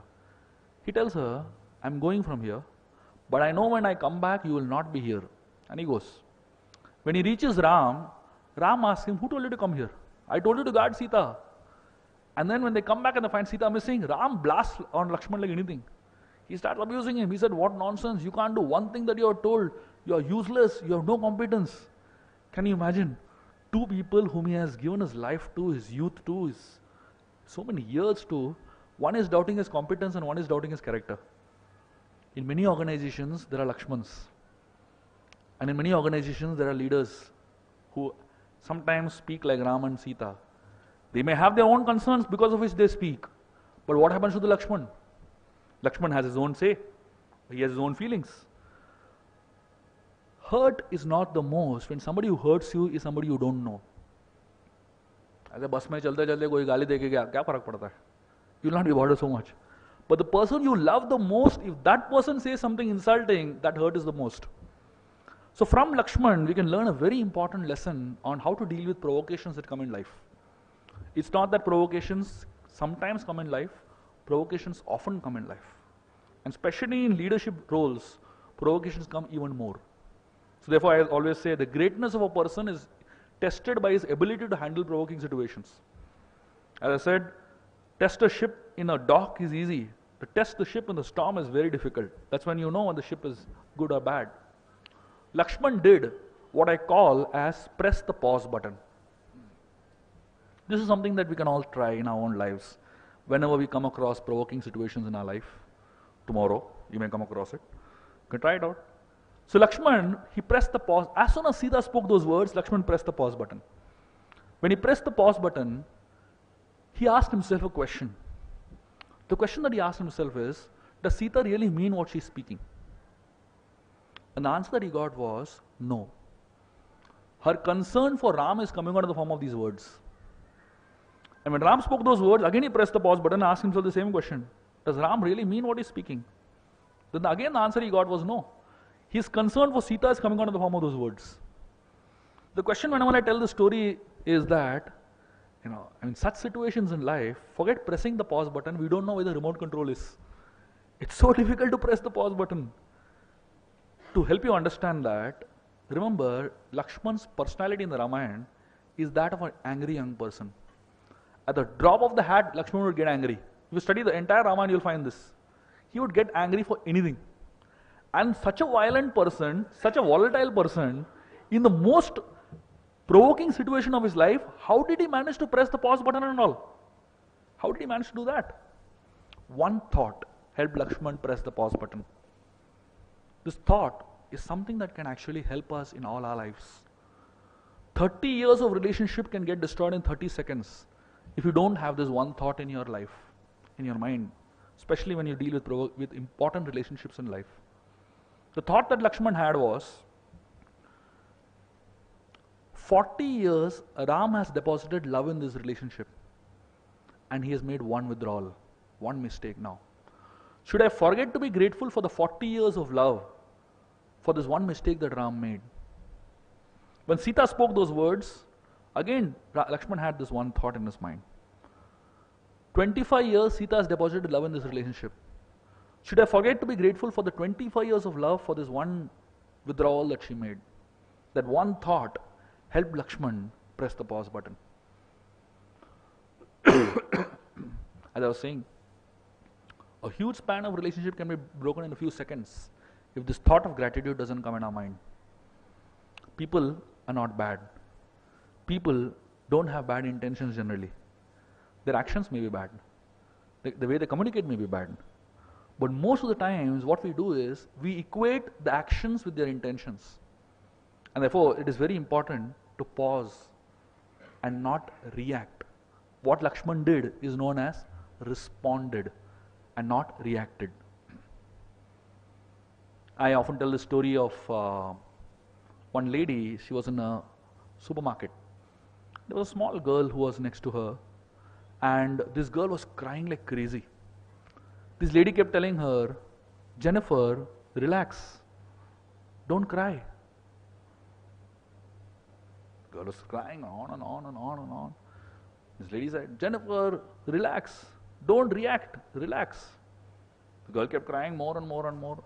He tells her, I'm going from here, but I know when I come back, you will not be here. And he goes. When he reaches Ram, Ram asks him, who told you to come here? I told you to guard Sita. And then when they come back and they find Sita missing, Ram blasts on Lakshman like anything. He starts abusing him. He said, what nonsense, you can't do one thing that you are told. You are useless, you have no competence. Can you imagine? Two people whom he has given his life to, his youth to, his so many years to, one is doubting his competence and one is doubting his character. In many organizations, there are Lakshmans. And in many organizations, there are leaders who sometimes speak like Ram and Sita. They may have their own concerns because of which they speak. But what happens to the Lakshman? Lakshman has his own say. He has his own feelings. Hurt is not the most when somebody who hurts you is somebody you don't know. अगर बस में चलते चलते कोई गाली देके क्या फर्क पड़ता है? You will not be bothered so much. But the person you love the most, if that person says something insulting, that hurt is the most. So from Lakshman, we can learn a very important lesson on how to deal with provocations that come in life. It's not that provocations sometimes come in life, provocations often come in life. And especially in leadership roles, provocations come even more. So therefore, I always say the greatness of a person is tested by his ability to handle provoking situations. As I said, test a ship in a dock is easy. To test the ship in the storm is very difficult. That's when you know when the ship is good or bad. Lakshman did what I call as press the pause button. This is something that we can all try in our own lives. Whenever we come across provoking situations in our life, tomorrow you may come across it. You can try it out. So Lakshman, he pressed the pause. As soon as Sita spoke those words, Lakshman pressed the pause button. When he pressed the pause button, he asked himself a question. The question that he asked himself is, does Sita really mean what she's speaking? And the answer that he got was, no. Her concern for Ram is coming out in the form of these words. And when Ram spoke those words, again he pressed the pause button and asked himself the same question. Does Ram really mean what he's speaking? Then again the answer he got was no. His concern for Sita is coming out in the form of those words. The question whenever I tell the story is that, such situations in life, forget pressing the pause button, we don't know where the remote control is. It's so difficult to press the pause button. To help you understand that, remember, Lakshman's personality in the Ramayana is that of an angry young person. At the drop of the hat, Lakshmana would get angry. If you study the entire Ramayana, you'll find this. He would get angry for anything. And such a violent person, such a volatile person, in the most provoking situation of his life, how did he manage to press the pause button and all? How did he manage to do that? One thought helped Lakshman press the pause button. This thought is something that can actually help us in all our lives. 30 years of relationship can get destroyed in 30 seconds if you don't have this one thought in your life, in your mind, especially when you deal with important relationships in life. The thought that Lakshman had was, 40 years Ram has deposited love in this relationship and he has made one withdrawal, one mistake now. Should I forget to be grateful for the 40 years of love for this one mistake that Ram made? When Sita spoke those words, again Lakshman had this one thought in his mind. 25 years Sita has deposited love in this relationship. Should I forget to be grateful for the 25 years of love for this one withdrawal that she made? That one thought helped Lakshman press the pause button. As I was saying, a huge span of relationship can be broken in a few seconds if this thought of gratitude doesn't come in our mind. People are not bad. People don't have bad intentions generally. Their actions may be bad. The way they communicate may be bad. But most of the times what we do is we equate the actions with their intentions. And therefore it is very important to pause and not react. What Lakshman did is known as responded and not reacted. I often tell the story of one lady. She was in a supermarket. There was a small girl who was next to her, and this girl was crying like crazy. This lady kept telling her, Jennifer, relax, don't cry. The girl was crying on and on and on and on. This lady said, Jennifer, relax, don't react, relax. The girl kept crying more and more and more.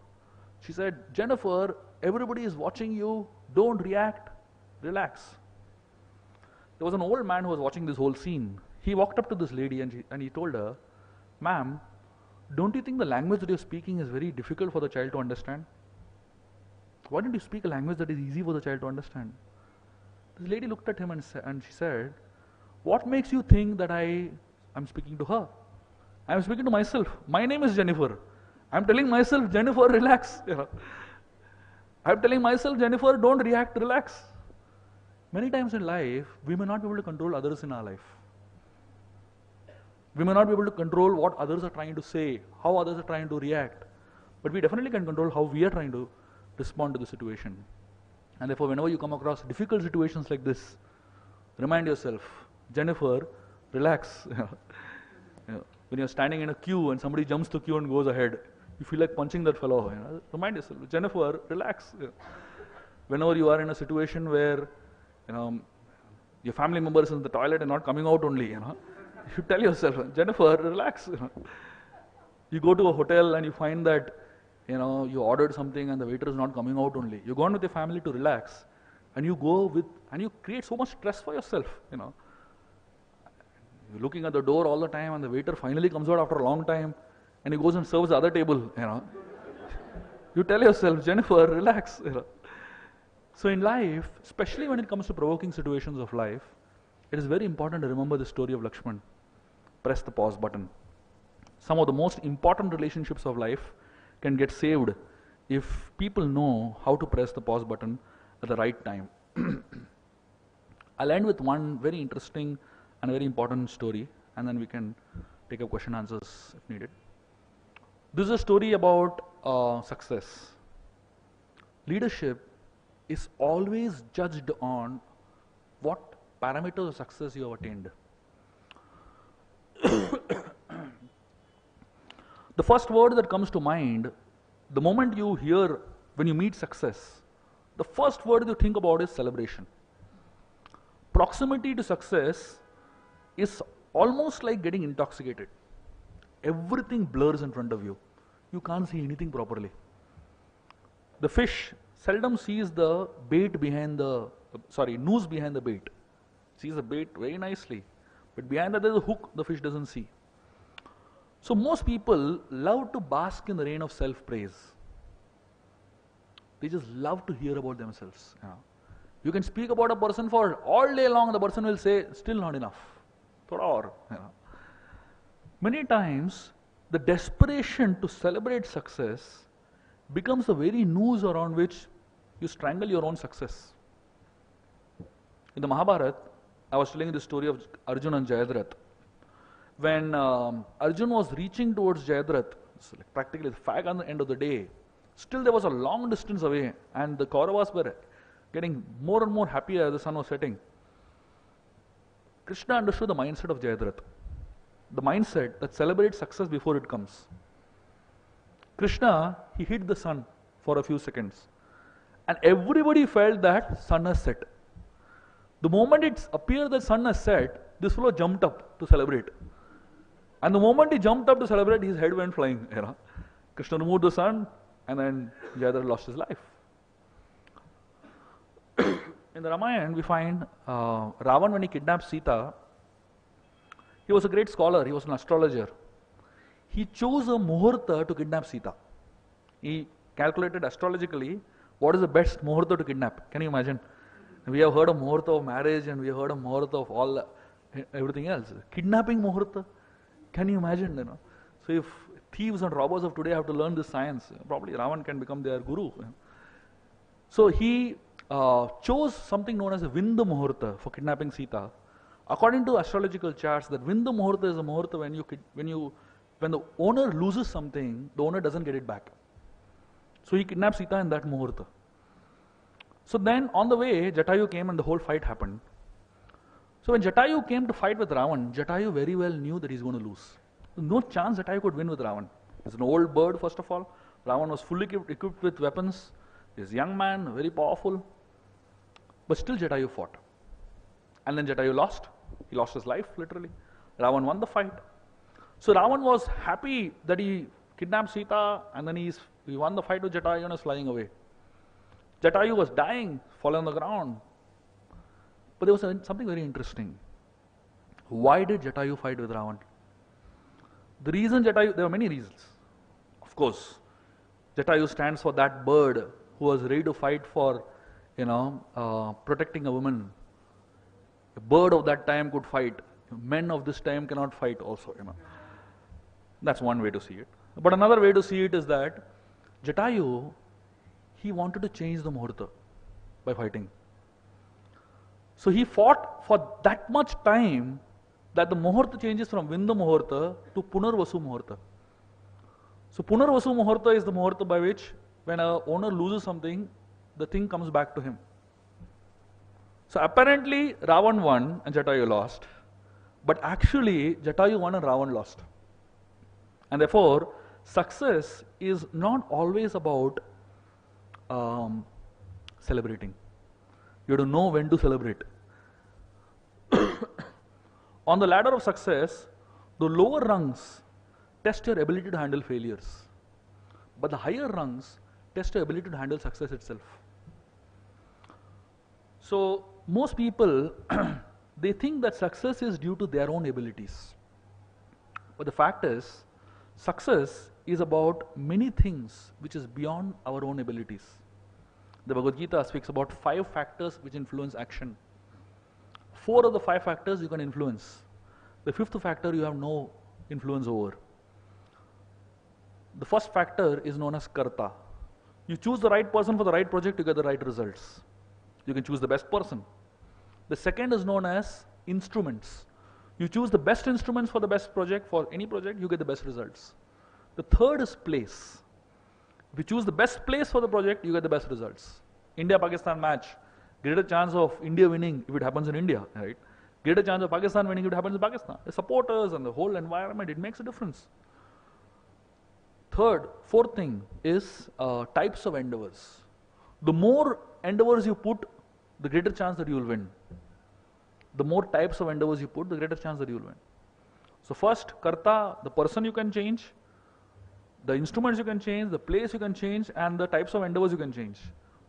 She said, Jennifer, everybody is watching you, don't react, relax. There was an old man who was watching this whole scene. He walked up to this lady and he told her, Ma'am, don't you think the language that you're speaking is very difficult for the child to understand? Why don't you speak a language that is easy for the child to understand? This lady looked at him and she said, what makes you think that I'm speaking to her? I'm speaking to myself. My name is Jennifer. I'm telling myself, Jennifer, relax. I'm telling myself, Jennifer, don't react, relax. Many times in life, we may not be able to control others in our life. We may not be able to control what others are trying to say, how others are trying to react. But we definitely can control how we are trying to respond to the situation. And therefore, whenever you come across difficult situations like this, remind yourself, Jennifer, relax. When you're standing in a queue and somebody jumps the queue and goes ahead, you feel like punching that fellow. Remind yourself, Jennifer, relax. Whenever you are in a situation where your family member is in the toilet and not coming out only, you tell yourself, Jennifer, relax. You go to a hotel and you find that you ordered something and the waiter is not coming out only. You go on with your family to relax, and you create so much stress for yourself. You're looking at the door all the time, and the waiter finally comes out after a long time, and he goes and serves the other table. You tell yourself, Jennifer, relax. So in life, especially when it comes to provoking situations of life, it is very important to remember the story of Lakshman. Press the pause button. Some of the most important relationships of life can get saved if people know how to press the pause button at the right time. I'll end with one very interesting and very important story, and then we can take up question and answers if needed. This is a story about success. Leadership is always judged on what parameters of success you have attained. The first word that comes to mind, the moment you hear, when you meet success, the first word you think about is celebration. proximity to success is almost like getting intoxicated. Everything blurs in front of you. You can't see anything properly. The fish seldom sees the bait behind the, noose behind the bait. Sees the bait very nicely, but behind that there is a hook the fish doesn't see. So most people love to bask in the rain of self-praise. They just love to hear about themselves. You can speak about a person for all day long, the person will say, still not enough. Thoda aur. Many times, the desperation to celebrate success becomes the very noose around which you strangle your own success. In the Mahabharata, I was telling you the story of Arjun and Jayadratha. When Arjun was reaching towards Jayadratha, like practically the fag on the end of the day, still there was a long distance away, and the Kauravas were getting more and more happier as the sun was setting. Krishna understood the mindset of Jayadratha. The mindset that celebrates success before it comes. Krishna, he hid the sun for a few seconds. And everybody felt that sun has set. The moment it appeared that sun has set, this fellow jumped up to celebrate. And the moment he jumped up to celebrate, his head went flying. Krishna removed the sun, and then Jayadratha lost his life. In the Ramayana, we find Ravan, when he kidnapped Sita, he was a great scholar, he was an astrologer. He chose a muhurta to kidnap Sita. He calculated astrologically what is the best muhurta to kidnap. Can you imagine? We have heard of muhurta of marriage, and we have heard of muhurta of everything else. Kidnapping muhurta, can you imagine? So if thieves and robbers of today have to learn this science, probably Ravan can become their guru. So he chose something known as a Vinda muhurta for kidnapping Sita. According to astrological charts, that Vinda muhurta is a muhurta when the owner loses something, the owner doesn't get it back. So he kidnapped Sita in that muhurta. So then on the way, Jatayu came and the whole fight happened. So when Jatayu came to fight with Ravan, Jatayu very well knew that he's going to lose. No chance Jatayu could win with Ravan. He's an old bird, first of all. Ravan was fully equipped with weapons. He's a young man, very powerful. But still Jatayu fought. And then Jatayu lost. He lost his life, literally. Ravan won the fight. So Ravan was happy that he kidnapped Sita, and then he won the fight with Jatayu and was flying away. Jatayu was dying, falling on the ground. But there was something very interesting. Why did Jatayu fight with Ravan? The reason Jatayu, there were many reasons. Of course, Jatayu stands for that bird who was ready to fight for, protecting a woman. A bird of that time could fight. Men of this time cannot fight also, That's one way to see it. But another way to see it is that Jatayu, he wanted to change the muhurta by fighting. So he fought for that much time that the muhurta changes from Vinda muhurta to Punarvasu muhurta. So Punarvasu muhurta is the muhurta by which when a owner loses something, the thing comes back to him. So apparently Ravan won and Jatayu lost. But actually Jatayu won and Ravan lost. And therefore, success is not always about celebrating. You have to know when to celebrate. On the ladder of success, the lower rungs test your ability to handle failures. But the higher rungs test your ability to handle success itself. So, most people, they think that success is due to their own abilities. But the fact is, success is about many things which is beyond our own abilities. The Bhagavad Gita speaks about 5 factors which influence action. 4 of the 5 factors you can influence. The 5th factor you have no influence over. The first factor is known as karta. You choose the right person for the right project, you get the right results. You can choose the best person. The second is known as instruments. You choose the best instruments for the best project, for any project, you get the best results. The third is place. If you choose the best place for the project, you get the best results. India-Pakistan match, greater chance of India winning if it happens in India, right? Greater chance of Pakistan winning if it happens in Pakistan. The supporters and the whole environment, it makes a difference. Fourth thing is types of endeavors. The more endeavors you put, the greater chance that you will win. the more types of endeavors you put, the greater chance that you will win. So first, karta, the person you can change, the instruments you can change, the place you can change, and the types of endeavors you can change.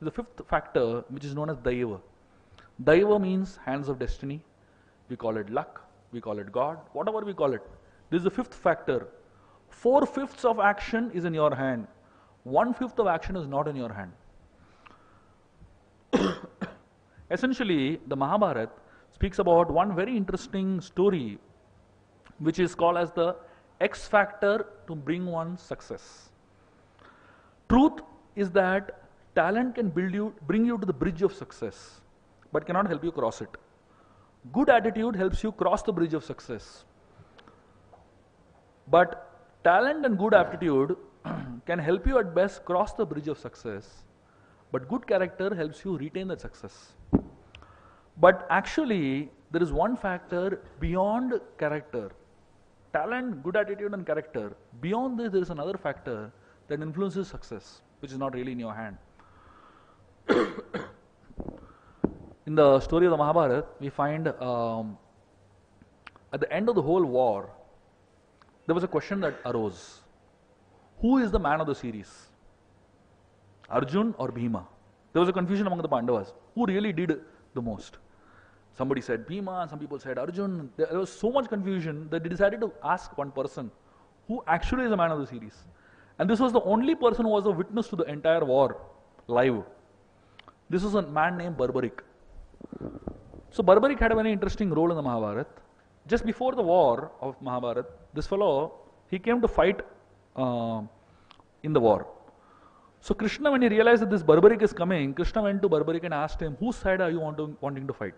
The fifth factor, which is known as daiva. Daiva means hands of destiny. We call it luck, we call it God, whatever we call it. This is the fifth factor. 4/5 of action is in your hand. 1/5 of action is not in your hand. Essentially, the Mahabharata speaks about one very interesting story, which is called as the X factor to bring one success. Truth is that talent can bring you to the bridge of success, but cannot help you cross it. Good attitude helps you cross the bridge of success. But talent and good aptitude can help you at best cross the bridge of success, but good character helps you retain that success. But actually, there is one factor beyond character. Talent, good attitude and character. Beyond this, there is another factor that influences success, which is not really in your hand. In the story of the Mahabharata, we find at the end of the whole war, there was a question that arose. Who is the man of the series? Arjun or Bhima? There was a confusion among the Pandavas. Who really did the most? Somebody said Bhima, some people said Arjun. There was so much confusion that they decided to ask one person who actually is the man of the series. And this was the only person who was a witness to the entire war live. This was a man named Barbarik. So Barbarik had a very interesting role in the Mahabharata. Just before the war of Mahabharata, this fellow, he came to fight in the war. So Krishna, when he realized that this Barbarik is coming, Krishna went to Barbarik and asked him, whose side are you wanting to fight?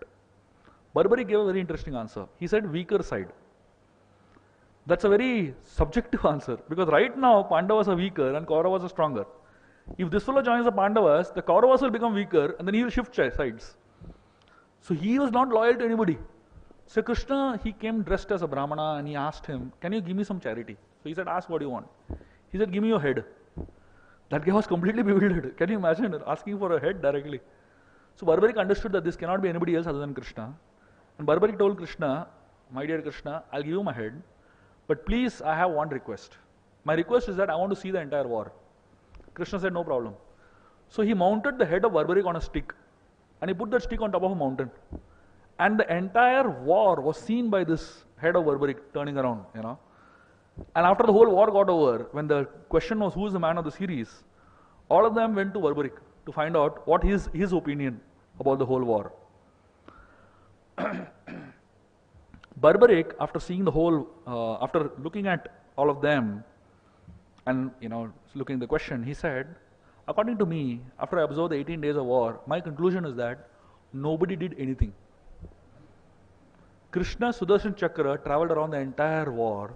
Barbarik gave a very interesting answer. He said, weaker side. That's a very subjective answer, because right now Pandavas are weaker and Kauravas are stronger. If this fellow joins the Pandavas, the Kauravas will become weaker and then he will shift sides. So he was not loyal to anybody. So Krishna, he came dressed as a Brahmana and he asked him, can you give me some charity? So he said, ask what you want. He said, give me your head. That guy was completely bewildered. Can you imagine asking for a head directly? So Barbarik understood that this cannot be anybody else other than Krishna. And Barbarik told Krishna, my dear Krishna, I'll give you my head, but please, I have one request. My request is that I want to see the entire war. Krishna said, no problem. So he mounted the head of Barbarik on a stick and he put that stick on top of a mountain. And the entire war was seen by this head of Barbarik turning around, And after the whole war got over, when the question was who is the man of the series, all of them went to Barbarik to find out what is his opinion about the whole war. Barbarik, after seeing the whole, after looking at all of them and looking at the question, he said, according to me, after I observed the 18 days of war, my conclusion is that nobody did anything. Krishna Sudarshan Chakra traveled around the entire war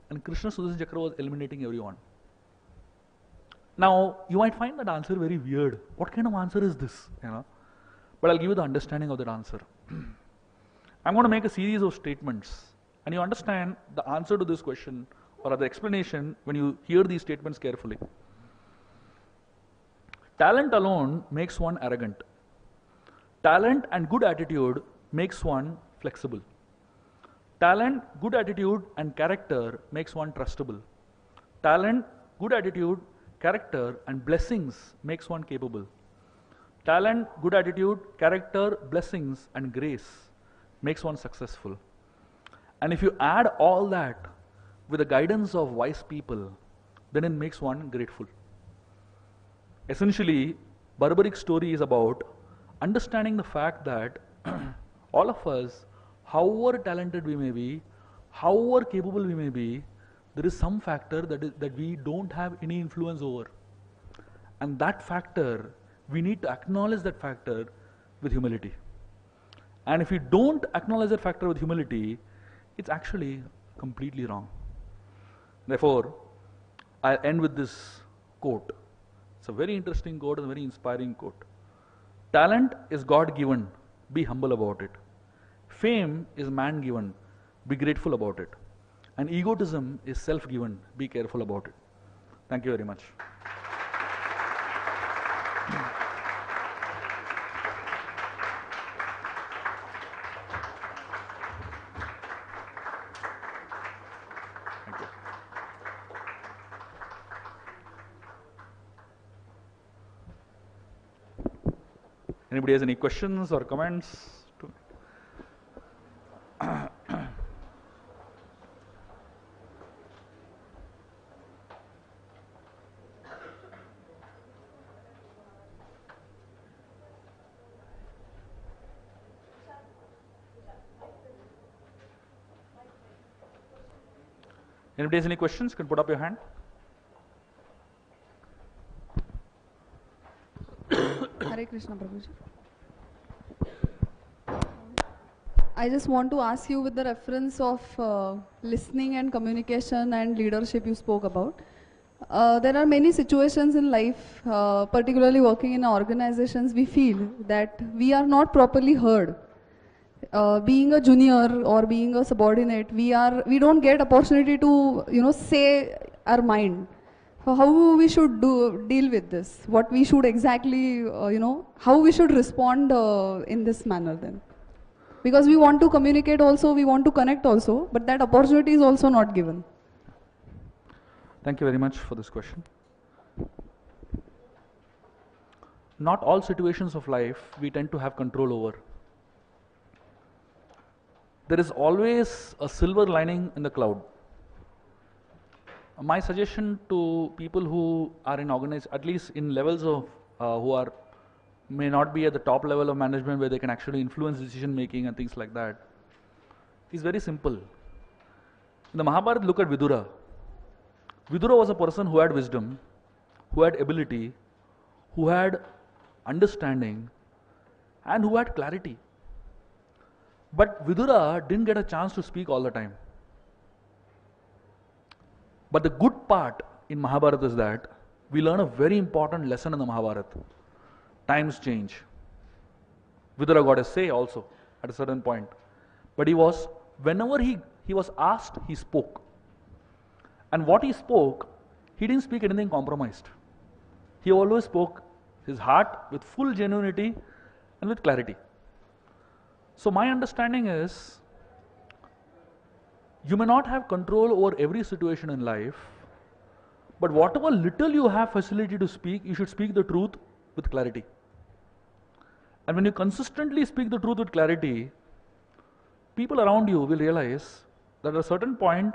and Krishna Sudarshan Chakra was eliminating everyone. Now, you might find that answer very weird. What kind of answer is this? But I'll give you the understanding of that answer. I'm going to make a series of statements and you understand the answer to this question or the explanation when you hear these statements carefully. Talent alone makes one arrogant. Talent and good attitude makes one flexible. Talent, good attitude and character makes one trustable. Talent, good attitude, character and blessings makes one capable. Talent, good attitude, character, blessings and grace makes one successful. And if you add all that with the guidance of wise people, then it makes one grateful. Essentially, Barbarik's story is about understanding the fact that all of us, however talented we may be, however capable we may be, there is some factor that we don't have any influence over. And that factor, we need to acknowledge that factor with humility. And if we don't acknowledge that factor with humility, it's actually completely wrong. Therefore, I'll end with this quote. It's a very interesting quote and a very inspiring quote. Talent is God-given, be humble about it. Fame is man-given, be grateful about it. And egotism is self-given, be careful about it. Thank you very much. Anybody has any questions or comments? Anybody has any questions? You can put up your hand. Hare Krishna, Prabhuji. I just want to ask you with the reference of listening and communication and leadership you spoke about. There are many situations in life, particularly working in organizations, we feel that we are not properly heard. Being a junior or being a subordinate, we don't get opportunity to say our mind. So how we should deal with this? What we should exactly how we should respond in this manner then? Because we want to communicate also, we want to connect also, but that opportunity is also not given. Thank you very much for this question. Not all situations of life we tend to have control over. There is always a silver lining in the cloud. My suggestion to people who are in at least in levels of may not be at the top level of management where they can actually influence decision making and things like that, is very simple. In the Mahabharata, look at Vidura. Vidura was a person who had wisdom, who had ability, who had understanding, and who had clarity. But Vidura didn't get a chance to speak all the time. But the good part in Mahabharata is that we learn a very important lesson in the Mahabharata. Times change. Vidura got a say also at a certain point. But whenever he was asked, he spoke. And what he spoke, he didn't speak anything compromised. He always spoke his heart with full genuinity and with clarity. So my understanding is, you may not have control over every situation in life, but whatever little you have facility to speak, you should speak the truth with clarity. And when you consistently speak the truth with clarity, people around you will realize that at a certain point,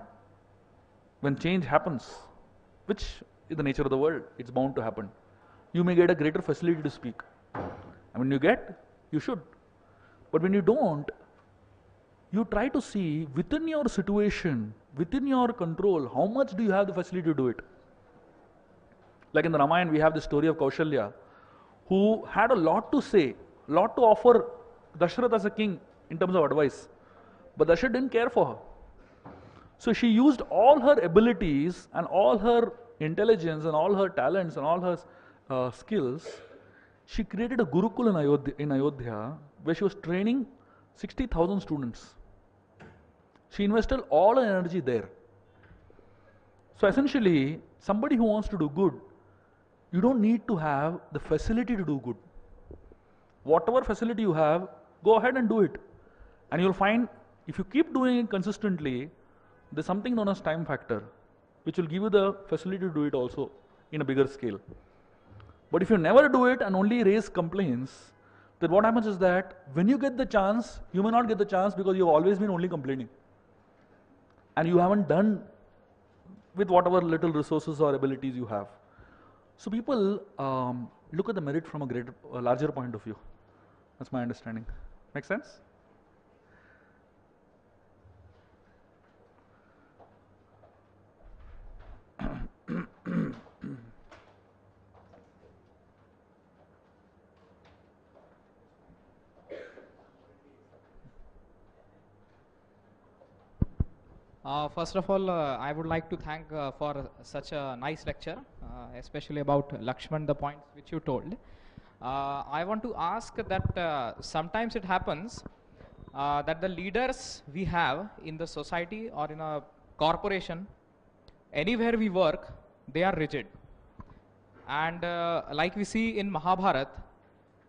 when change happens, which is the nature of the world, it's bound to happen, you may get a greater facility to speak. And when you get, you should. But when you don't, you try to see within your situation, within your control, how much do you have the facility to do it. Like in the Ramayana, we have the story of Kaushalya, who had a lot to say, lot to offer Dashrath as a king in terms of advice. But Dashrath didn't care for her. So she used all her abilities and all her intelligence and all her talents and all her skills. She created a Gurukul in Ayodhya where she was training 60,000 students. She invested all her energy there. So essentially, somebody who wants to do good, you don't need to have the facility to do good. Whatever facility you have, go ahead and do it. And you'll find, if you keep doing it consistently, there's something known as time factor, which will give you the facility to do it also in a bigger scale. But if you never do it and only raise complaints, then what happens is that when you get the chance, you may not get the chance because you've always been only complaining. And you haven't done with whatever little resources or abilities you have. So people look at the merit from a larger point of view. That's my understanding. Make sense? First of all, I would like to thank for such a nice lecture, especially about Lakshman, the points which you told. I want to ask that sometimes it happens that the leaders we have in the society or in a corporation, anywhere we work, they are rigid. And like we see in Mahabharata,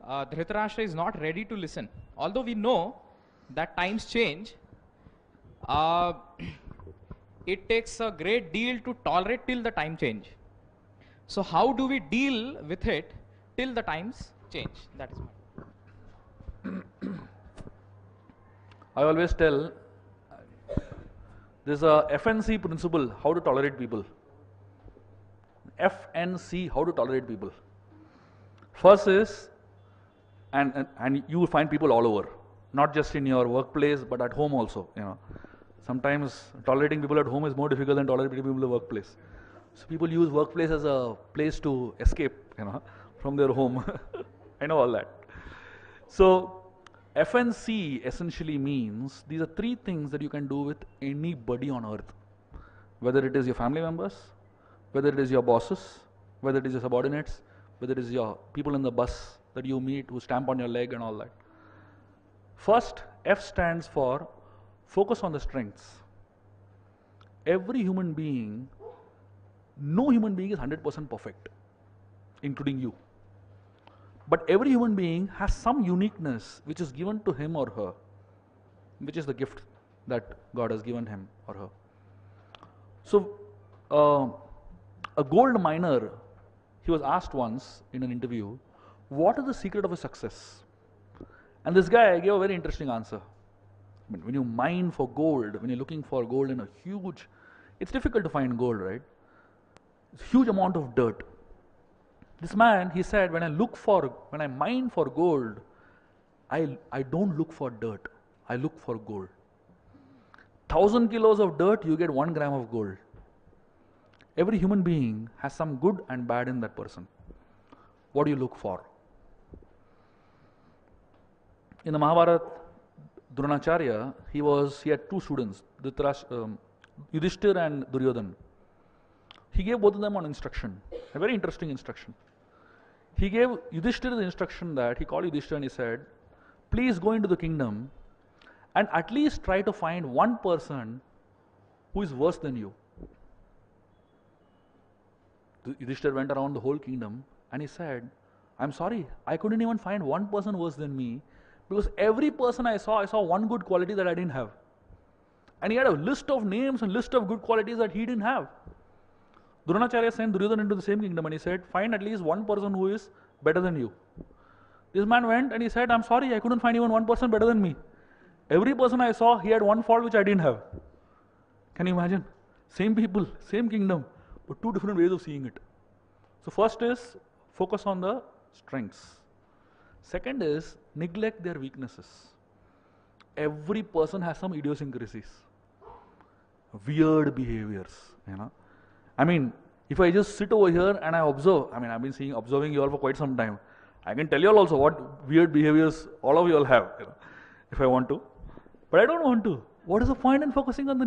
Dhritarashtra is not ready to listen. Although we know that times change, it takes a great deal to tolerate till the time change. So how do we deal with it till the times change? That is my. I always tell there's a FNC principle, how to tolerate people. FNC, how to tolerate people. First is, and you will find people all over, not just in your workplace, but at home also. Sometimes tolerating people at home is more difficult than tolerating people in the workplace. So people use workplace as a place to escape, from their home. I know all that. So FNC essentially means these are three things that you can do with anybody on earth, whether it is your family members, whether it is your bosses, whether it is your subordinates, whether it is your people in the bus that you meet who stamp on your leg and all that. First, F stands for focus on the strengths. Every human being, no human being is 100% perfect, including you. But every human being has some uniqueness which is given to him or her, which is the gift that God has given him or her. So, a gold miner, he was asked once in an interview, what is the secret of his success? And this guy gave a very interesting answer. When you mine for gold, when you're looking for gold in a huge, it's difficult to find gold, right? It's a huge amount of dirt. This man, he said, when I mine for gold, I don't look for dirt, I look for gold. 1,000 kilos of dirt, you get 1 gram of gold. Every human being has some good and bad in that person. What do you look for? In the Mahabharata, Dronacharya, he had two students, Yudhishthir and Duryodhan. He gave both of them an instruction, a very interesting instruction. He gave Yudhishthir the instruction that, he called Yudhishthir and he said, please go into the kingdom and at least try to find one person who is worse than you. Yudhishthir went around the whole kingdom and he said, I'm sorry, I couldn't even find one person worse than me, because every person I saw one good quality that I didn't have. And he had a list of names and list of good qualities that he didn't have. Dronacharya sent Duryodhana into the same kingdom and he said, find at least one person who is better than you. This man went and he said, I'm sorry, I couldn't find even one person better than me. Every person I saw, he had one fault which I didn't have. Can you imagine? Same people, same kingdom, but two different ways of seeing it. So first is focus on the strengths. Second is neglect their weaknesses. Every person has some idiosyncrasies, weird behaviors, I mean, if I just sit over here and I observe, I've been observing you all for quite some time. I can tell you all also what weird behaviors all of you all have, if I want to. But I don't want to. What is the point in focusing on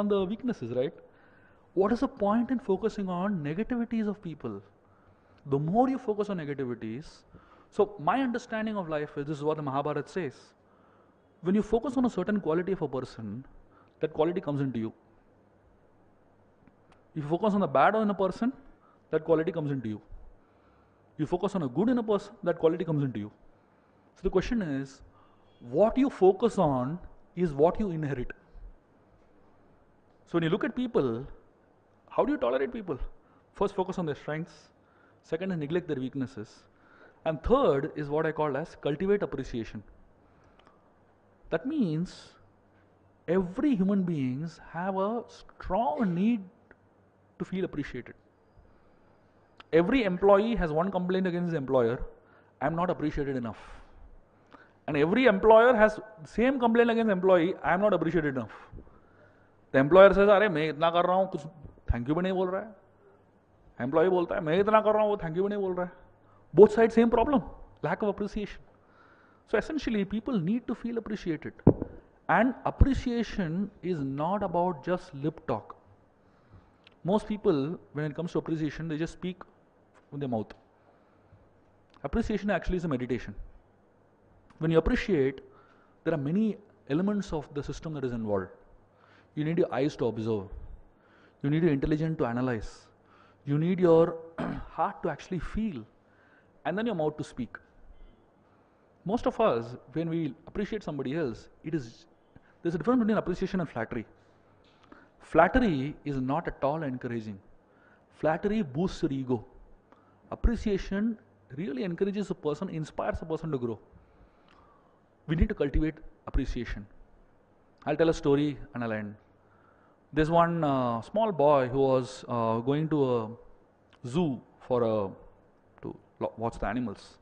the weaknesses, right? What is the point in focusing on negativities of people? The more you focus on negativities, so my understanding of life is, this is what the Mahabharata says. When you focus on a certain quality of a person, that quality comes into you. If you focus on the bad in a person, that quality comes into you. You focus on a good in a person, that quality comes into you. So the question is, what you focus on is what you inherit. So when you look at people, how do you tolerate people? First, focus on their strengths. Second is neglect their weaknesses. And third is what I call as cultivate appreciation. That means every human beings have a strong need to feel appreciated. Every employee has one complaint against his employer, I am not appreciated enough. And every employer has the same complaint against employee, I am not appreciated enough. The employer says, अरे मैं इतना कर रहा हूँ, कुछ thank you भी नहीं बोल रहा है. Employee बोलता है, मैं इतना कर रहा हूँ, वो thank you भी नहीं बोल रहा है. Both sides same problem, lack of appreciation. So essentially, people need to feel appreciated. And appreciation is not about just lip talk. Most people, when it comes to appreciation, they just speak with their mouth. Appreciation actually is a meditation. When you appreciate, there are many elements of the system that is involved. You need your eyes to observe. You need your intelligence to analyze. You need your heart to actually feel. And then your mouth to speak. Most of us, when we appreciate somebody else, there's a difference between appreciation and flattery. Flattery is not at all encouraging. Flattery boosts your ego. Appreciation really encourages a person, inspires a person to grow. we need to cultivate appreciation. I'll tell a story and I'll end. There's one small boy who was going to a zoo to watch the animals.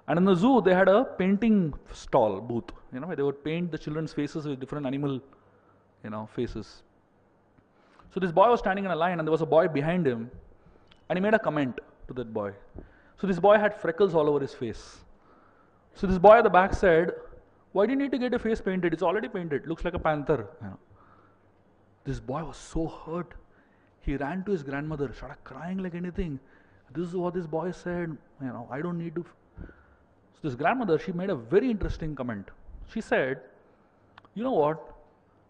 And in the zoo, they had a painting stall booth, where they would paint the children's faces with different animal, faces. So this boy was standing in a line and there was a boy behind him and he made a comment to that boy. So this boy had freckles all over his face. So this boy at the back said, "Why do you need to get your face painted? It's already painted. Looks like a panther." This boy was so hurt. He ran to his grandmother, started crying like anything. "This is what this boy said. I don't need to." So this grandmother, she made a very interesting comment. She said, "You know what?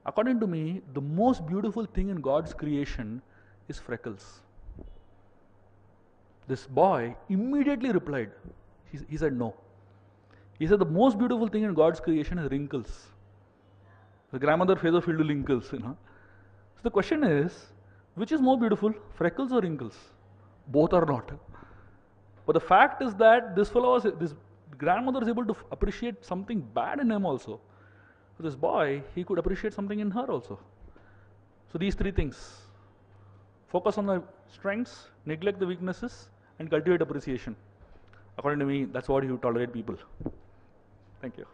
According to me, the most beautiful thing in God's creation is freckles." This boy immediately replied. He said no. He said the most beautiful thing in God's creation is wrinkles. The grandmother face was filled with wrinkles, So the question is, which is more beautiful, freckles or wrinkles? Both are not. But the fact is that this grandmother is able to appreciate something bad in him also. So this boy, he could appreciate something in her also. So these three things: focus on the strengths, neglect the weaknesses, and cultivate appreciation. According to me, that's what you tolerate people. Thank you.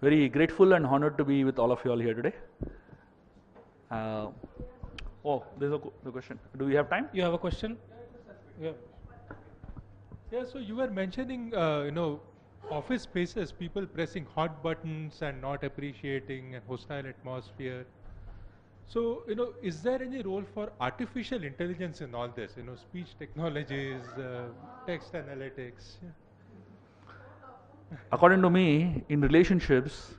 Very grateful and honored to be with all of you all here today. There's a question. Do we have time? You have a question? Yeah. Yeah, so you were mentioning, office spaces, people pressing hot buttons and not appreciating and hostile atmosphere. So, is there any role for artificial intelligence in all this? Speech technologies, text analytics? Yeah. According to me, in relationships,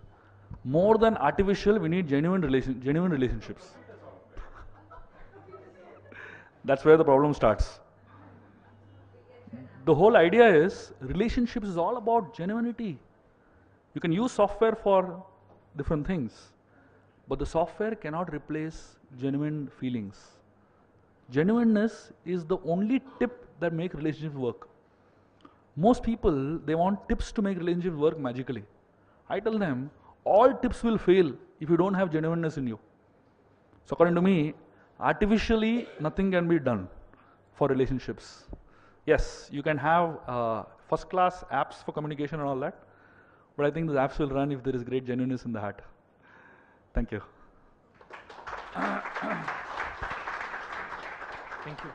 more than artificial, we need genuine relationships. That's where the problem starts. The whole idea is, relationships is all about genuinity. You can use software for different things, but the software cannot replace genuine feelings. Genuineness is the only tip that makes relationships work. Most people, they want tips to make relationships work magically. I tell them, all tips will fail if you don't have genuineness in you. So according to me, artificially, nothing can be done for relationships. Yes, you can have first-class apps for communication and all that, but I think the apps will run if there is great genuineness in the heart. Thank you. Thank you.